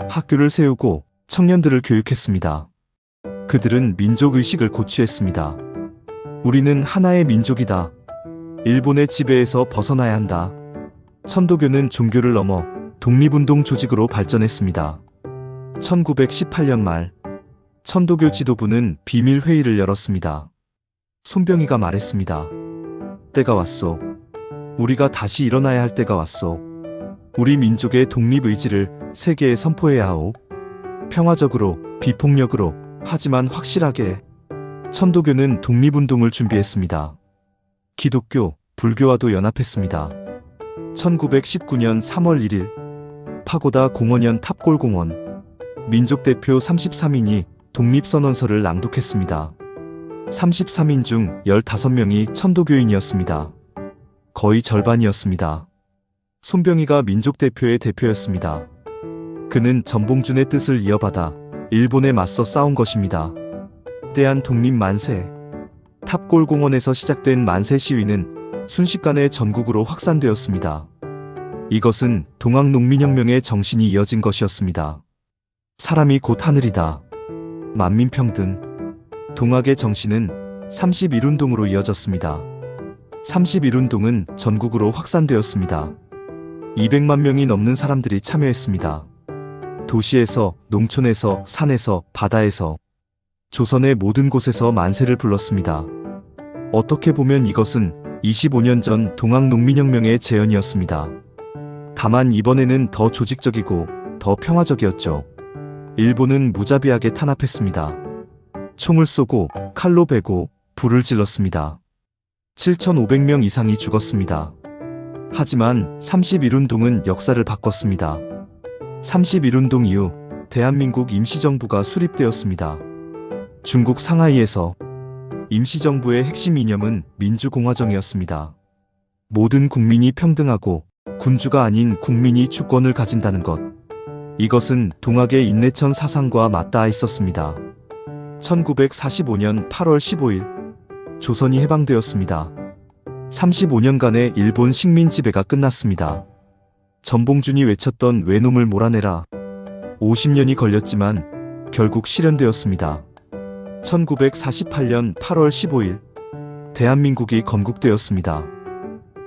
학교를 세우고 청년들을 교육했습니다. 그들은 민족의식을 고취했습니다. 우리는 하나의 민족이다. 일본의 지배에서 벗어나야 한다. 천도교는 종교를 넘어 독립운동 조직으로 발전했습니다. 1918년 말 천도교 지도부는 비밀회의를 열었습니다. 손병희가 말했습니다. 때가 왔소. 우리가 다시 일어나야 할 때가 왔소. 우리 민족의 독립의지를 세계에 선포해야 하오. 평화적으로, 비폭력으로, 하지만 확실하게. 천도교는 독립운동을 준비했습니다. 기독교, 불교와도 연합했습니다. 1919년 3월 1일 파고다 공원현 탑골공원 민족대표 33인이 독립선언서를 낭독했습니다. 33인 중 15명이 천도교인이었습니다. 거의 절반이었습니다. 손병희가 민족대표의 대표였습니다. 그는 전봉준의 뜻을 이어받아 일본에 맞서 싸운 것입니다. 대한 독립 만세. 탑골공원에서 시작된 만세 시위는 순식간에 전국으로 확산되었습니다. 이것은 동학농민혁명의 정신이 이어진 것이었습니다. 사람이 곧 하늘이다. 만민평등. 동학의 정신은 31운동으로 이어졌습니다. 31운동은 전국으로 확산되었습니다. 200만 명이 넘는 사람들이 참여했습니다. 도시에서, 농촌에서, 산에서, 바다에서, 조선의 모든 곳에서 만세를 불렀습니다. 어떻게 보면 이것은 25년 전 동학농민혁명의 재현이었습니다. 다만 이번에는 더 조직적이고 더 평화적이었죠. 일본은 무자비하게 탄압했습니다. 총을 쏘고 칼로 베고 불을 질렀습니다. 7,500명 이상이 죽었습니다. 하지만 31운동은 역사를 바꿨습니다. 31운동 이후 대한민국 임시정부가 수립되었습니다. 중국 상하이에서 임시정부의 핵심 이념은 민주공화정이었습니다. 모든 국민이 평등하고 군주가 아닌 국민이 주권을 가진다는 것. 이것은 동학의 인내천 사상과 맞닿아 있었습니다. 1945년 8월 15일 조선이 해방되었습니다. 35년간의 일본 식민 지배가 끝났습니다. 전봉준이 외쳤던 외놈을 몰아내라. 50년이 걸렸지만 결국 실현되었습니다. 1948년 8월 15일 대한민국이 건국되었습니다.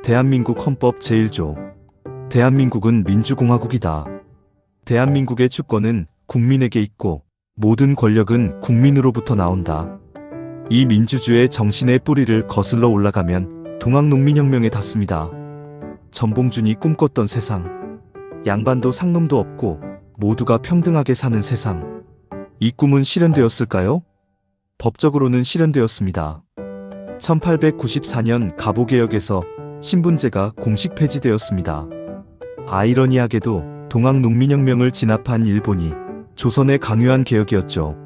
대한민국 헌법 제1조. 대한민국은 민주공화국이다. 대한민국의 주권은 국민에게 있고 모든 권력은 국민으로부터 나온다. 이 민주주의 정신의 뿌리를 거슬러 올라가면 동학농민혁명에 닿습니다. 전봉준이 꿈꿨던 세상. 양반도 상놈도 없고 모두가 평등하게 사는 세상. 이 꿈은 실현되었을까요? 법적으로는 실현되었습니다. 1894년 갑오개혁에서 신분제가 공식 폐지되었습니다. 아이러니하게도 동학농민혁명을 진압한 일본이 조선의 강요한 개혁이었죠.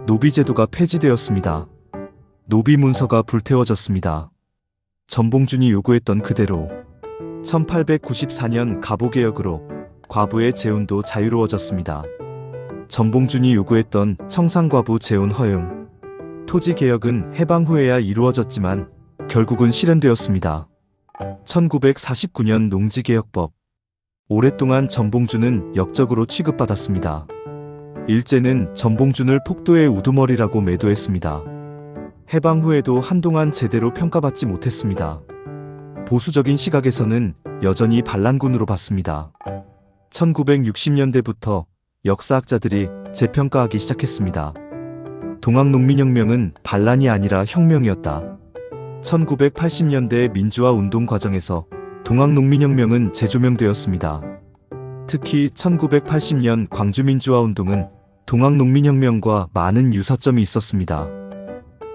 노비제도가 폐지되었습니다. 노비 문서가 불태워졌습니다. 전봉준이 요구했던 그대로 1894년 갑오개혁으로 과부의 재혼도 자유로워졌습니다. 전봉준이 요구했던 청상과부 재혼 허용. 토지개혁은 해방 후에야 이루어졌지만 결국은 실현되었습니다. 1949년 농지개혁법. 오랫동안 전봉준은 역적으로 취급받았습니다. 일제는 전봉준을 폭도의 우두머리라고 매도했습니다. 해방 후에도 한동안 제대로 평가받지 못했습니다. 보수적인 시각에서는 여전히 반란군으로 봤습니다. 1960년대부터 역사학자들이 재평가하기 시작했습니다. 동학농민혁명은 반란이 아니라 혁명이었다. 1980년대 민주화 운동 과정에서 동학농민혁명은 재조명되었습니다. 특히 1980년 광주민주화 운동은 동학농민혁명과 많은 유사점이 있었습니다.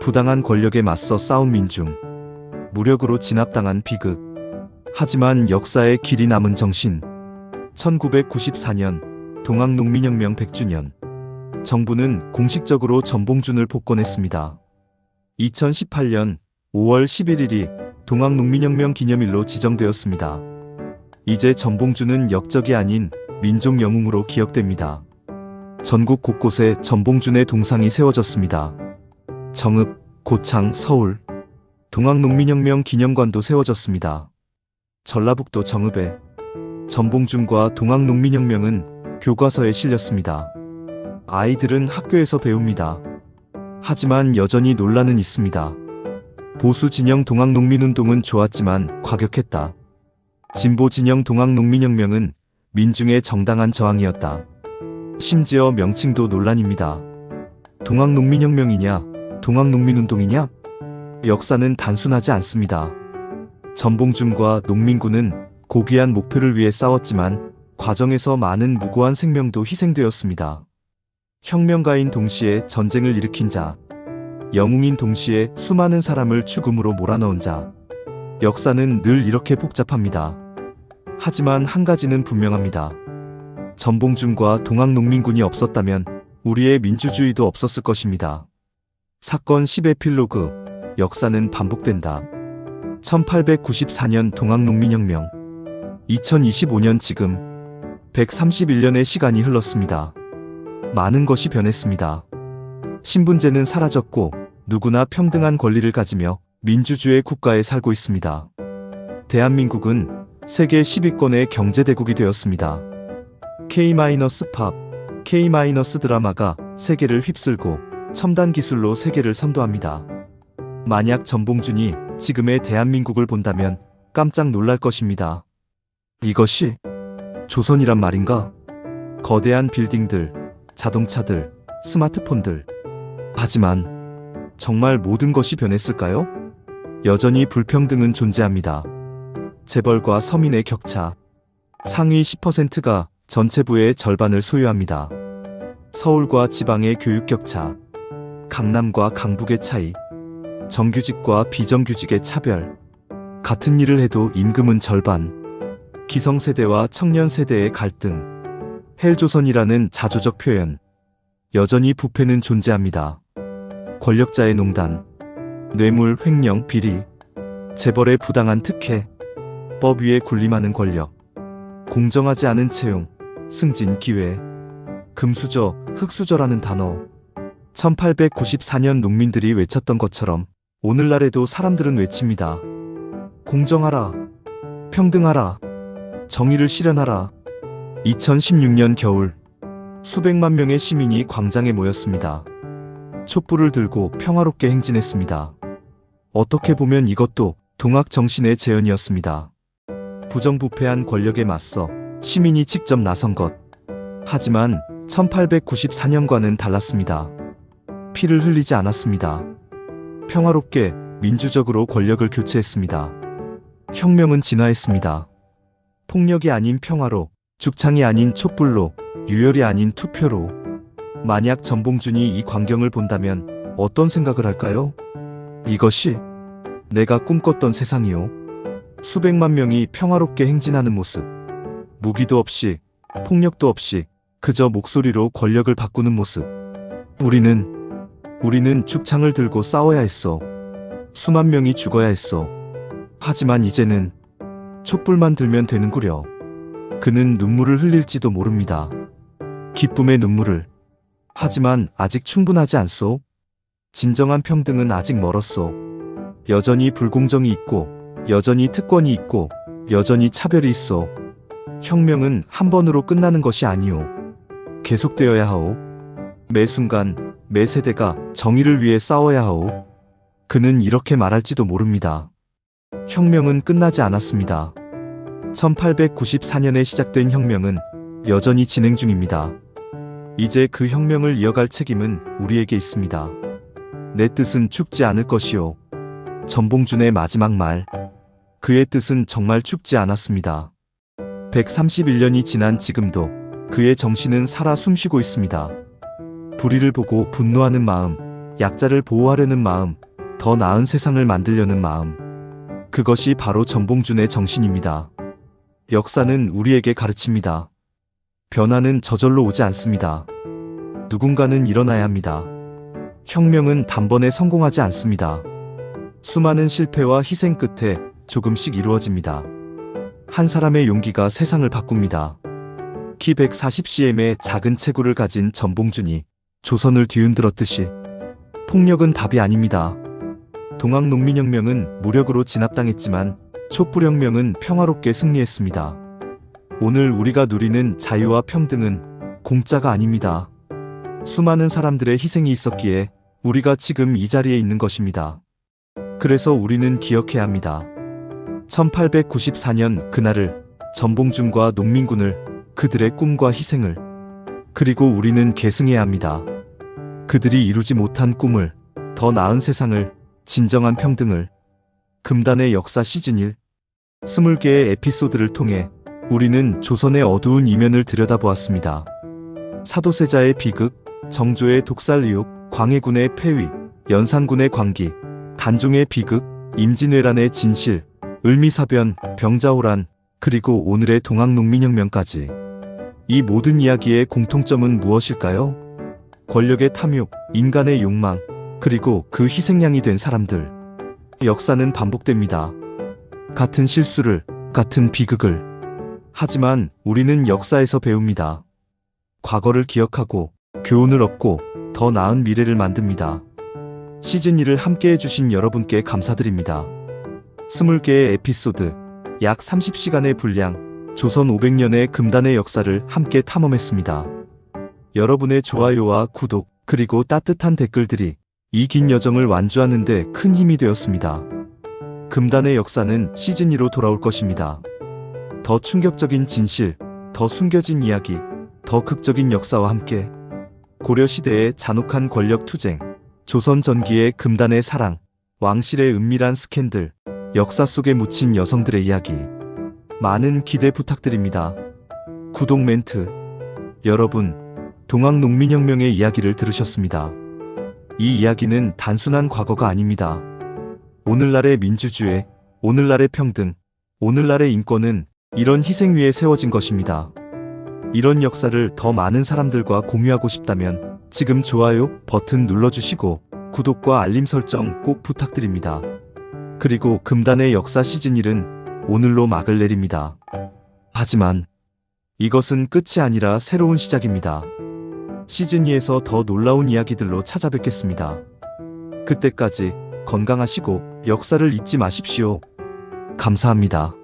부당한 권력에 맞서 싸운 민중, 무력으로 진압당한 비극. 하지만 역사에 길이 남은 정신. 1994년 동학농민혁명 100주년. 정부는 공식적으로 전봉준을 복권했습니다. 2018년 5월 11일이 동학농민혁명 기념일로 지정되었습니다. 이제 전봉준은 역적이 아닌 민족 영웅으로 기억됩니다. 전국 곳곳에 전봉준의 동상이 세워졌습니다. 정읍, 고창, 서울, 동학농민혁명 기념관도 세워졌습니다. 전라북도 정읍에 전봉준과 동학농민혁명은 교과서에 실렸습니다. 아이들은 학교에서 배웁니다. 하지만 여전히 논란은 있습니다. 보수 진영 동학농민운동은 좋았지만 과격했다. 진보 진영 동학농민혁명은 민중의 정당한 저항이었다. 심지어 명칭도 논란입니다. 동학농민혁명이냐, 동학농민운동이냐? 역사는 단순하지 않습니다. 전봉준과 농민군은 고귀한 목표를 위해 싸웠지만 과정에서 많은 무고한 생명도 희생되었습니다. 혁명가인 동시에 전쟁을 일으킨 자, 영웅인 동시에 수많은 사람을 죽음으로 몰아넣은 자. 역사는 늘 이렇게 복잡합니다. 하지만 한 가지는 분명합니다. 전봉준과 동학농민군이 없었다면 우리의 민주주의도 없었을 것입니다. 사건 10에필로그, 역사는 반복된다. 1894년 동학농민혁명, 2025년 지금 131년의 시간이 흘렀습니다. 많은 것이 변했습니다. 신분제는 사라졌고 누구나 평등한 권리를 가지며 민주주의 국가에 살고 있습니다. 대한민국은 세계 10위권의 경제대국이 되었습니다. K-팝, K-드라마가 세계를 휩쓸고 첨단 기술로 세계를 선도합니다. 만약 전봉준이 지금의 대한민국을 본다면 깜짝 놀랄 것입니다. 이것이 조선이란 말인가? 거대한 빌딩들, 자동차들, 스마트폰들. 하지만 정말 모든 것이 변했을까요? 여전히 불평등은 존재합니다. 재벌과 서민의 격차. 상위 10%가 전체 부의 절반을 소유합니다. 서울과 지방의 교육 격차. 강남과 강북의 차이. 정규직과 비정규직의 차별. 같은 일을 해도 임금은 절반. 기성세대와 청년세대의 갈등. 헬조선이라는 자조적 표현. 여전히 부패는 존재합니다. 권력자의 농단, 뇌물, 횡령, 비리, 재벌의 부당한 특혜, 법 위에 군림하는 권력, 공정하지 않은 채용, 승진 기회, 금수저, 흑수저라는 단어. 1894년 농민들이 외쳤던 것처럼 오늘날에도 사람들은 외칩니다. 공정하라, 평등하라, 정의를 실현하라. 2016년 겨울, 수백만 명의 시민이 광장에 모였습니다. 촛불을 들고 평화롭게 행진했습니다. 어떻게 보면 이것도 동학 정신의 재현이었습니다. 부정부패한 권력에 맞서 시민이 직접 나선 것. 하지만 1894년과는 달랐습니다. 피를 흘리지 않았습니다. 평화롭게 민주적으로 권력을 교체했습니다. 혁명은 진화했습니다. 폭력이 아닌 평화로, 죽창이 아닌 촛불로, 유혈이 아닌 투표로. 만약 전봉준이 이 광경을 본다면 어떤 생각을 할까요? 이것이 내가 꿈꿨던 세상이요. 수백만 명이 평화롭게 행진하는 모습. 무기도 없이, 폭력도 없이 그저 목소리로 권력을 바꾸는 모습. 우리는 죽창을 들고 싸워야 했어. 수만 명이 죽어야 했어. 하지만 이제는 촛불만 들면 되는구려. 그는 눈물을 흘릴지도 모릅니다. 기쁨의 눈물을. 하지만 아직 충분하지 않소. 진정한 평등은 아직 멀었소. 여전히 불공정이 있고, 여전히 특권이 있고, 여전히 차별이 있어. 혁명은 한 번으로 끝나는 것이 아니오. 계속되어야 하오. 매 순간, 매 세대가 정의를 위해 싸워야 하오. 그는 이렇게 말할지도 모릅니다. 혁명은 끝나지 않았습니다. 1894년에 시작된 혁명은 여전히 진행 중입니다. 이제 그 혁명을 이어갈 책임은 우리에게 있습니다. 내 뜻은 죽지 않을 것이요. 전봉준의 마지막 말. 그의 뜻은 정말 죽지 않았습니다. 131년이 지난 지금도 그의 정신은 살아 숨쉬고 있습니다. 불의를 보고 분노하는 마음, 약자를 보호하려는 마음, 더 나은 세상을 만들려는 마음. 그것이 바로 전봉준의 정신입니다. 역사는 우리에게 가르칩니다. 변화는 저절로 오지 않습니다. 누군가는 일어나야 합니다. 혁명은 단번에 성공하지 않습니다. 수많은 실패와 희생 끝에 조금씩 이루어집니다. 한 사람의 용기가 세상을 바꿉니다. 키 140cm의 작은 체구를 가진 전봉준이 조선을 뒤흔들었듯이 폭력은 답이 아닙니다. 동학농민혁명은 무력으로 진압당했지만 촛불혁명은 평화롭게 승리했습니다. 오늘 우리가 누리는 자유와 평등은 공짜가 아닙니다. 수많은 사람들의 희생이 있었기에 우리가 지금 이 자리에 있는 것입니다. 그래서 우리는 기억해야 합니다. 1894년 그날을, 전봉준과 농민군을, 그들의 꿈과 희생을, 그리고 우리는 계승해야 합니다. 그들이 이루지 못한 꿈을, 더 나은 세상을, 진정한 평등을. 금단의 역사 시즌 1. 20개의 에피소드를 통해 우리는 조선의 어두운 이면을 들여다보았습니다. 사도세자의 비극, 정조의 독살의혹, 광해군의 폐위, 연산군의 광기, 단종의 비극, 임진왜란의 진실, 을미사변, 병자호란, 그리고 오늘의 동학농민혁명까지. 이 모든 이야기의 공통점은 무엇일까요? 권력의 탐욕, 인간의 욕망, 그리고 그 희생양이 된 사람들. 역사는 반복됩니다. 같은 실수를, 같은 비극을. 하지만 우리는 역사에서 배웁니다. 과거를 기억하고 교훈을 얻고 더 나은 미래를 만듭니다. 시즌 1을 함께 해주신 여러분께 감사드립니다. 20개의 에피소드, 약 30시간의 분량, 조선 500년의 금단의 역사를 함께 탐험했습니다. 여러분의 좋아요와 구독, 그리고 따뜻한 댓글들이 이 긴 여정을 완주하는 데 큰 힘이 되었습니다. 금단의 역사는 시즌 2로 돌아올 것입니다. 더 충격적인 진실, 더 숨겨진 이야기, 더 극적인 역사와 함께 고려시대의 잔혹한 권력 투쟁, 조선 전기의 금단의 사랑, 왕실의 은밀한 스캔들, 역사 속에 묻힌 여성들의 이야기. 많은 기대 부탁드립니다. 구독 멘트. 여러분, 동학농민혁명의 이야기를 들으셨습니다. 이 이야기는 단순한 과거가 아닙니다. 오늘날의 민주주의, 오늘날의 평등, 오늘날의 인권은 이런 희생 위에 세워진 것입니다. 이런 역사를 더 많은 사람들과 공유하고 싶다면 지금 좋아요 버튼 눌러주시고 구독과 알림 설정 꼭 부탁드립니다. 그리고 금단의 역사 시즌 1은 오늘로 막을 내립니다. 하지만 이것은 끝이 아니라 새로운 시작입니다. 시즌 2에서 더 놀라운 이야기들로 찾아뵙겠습니다. 그때까지 건강하시고 역사를 잊지 마십시오. 감사합니다.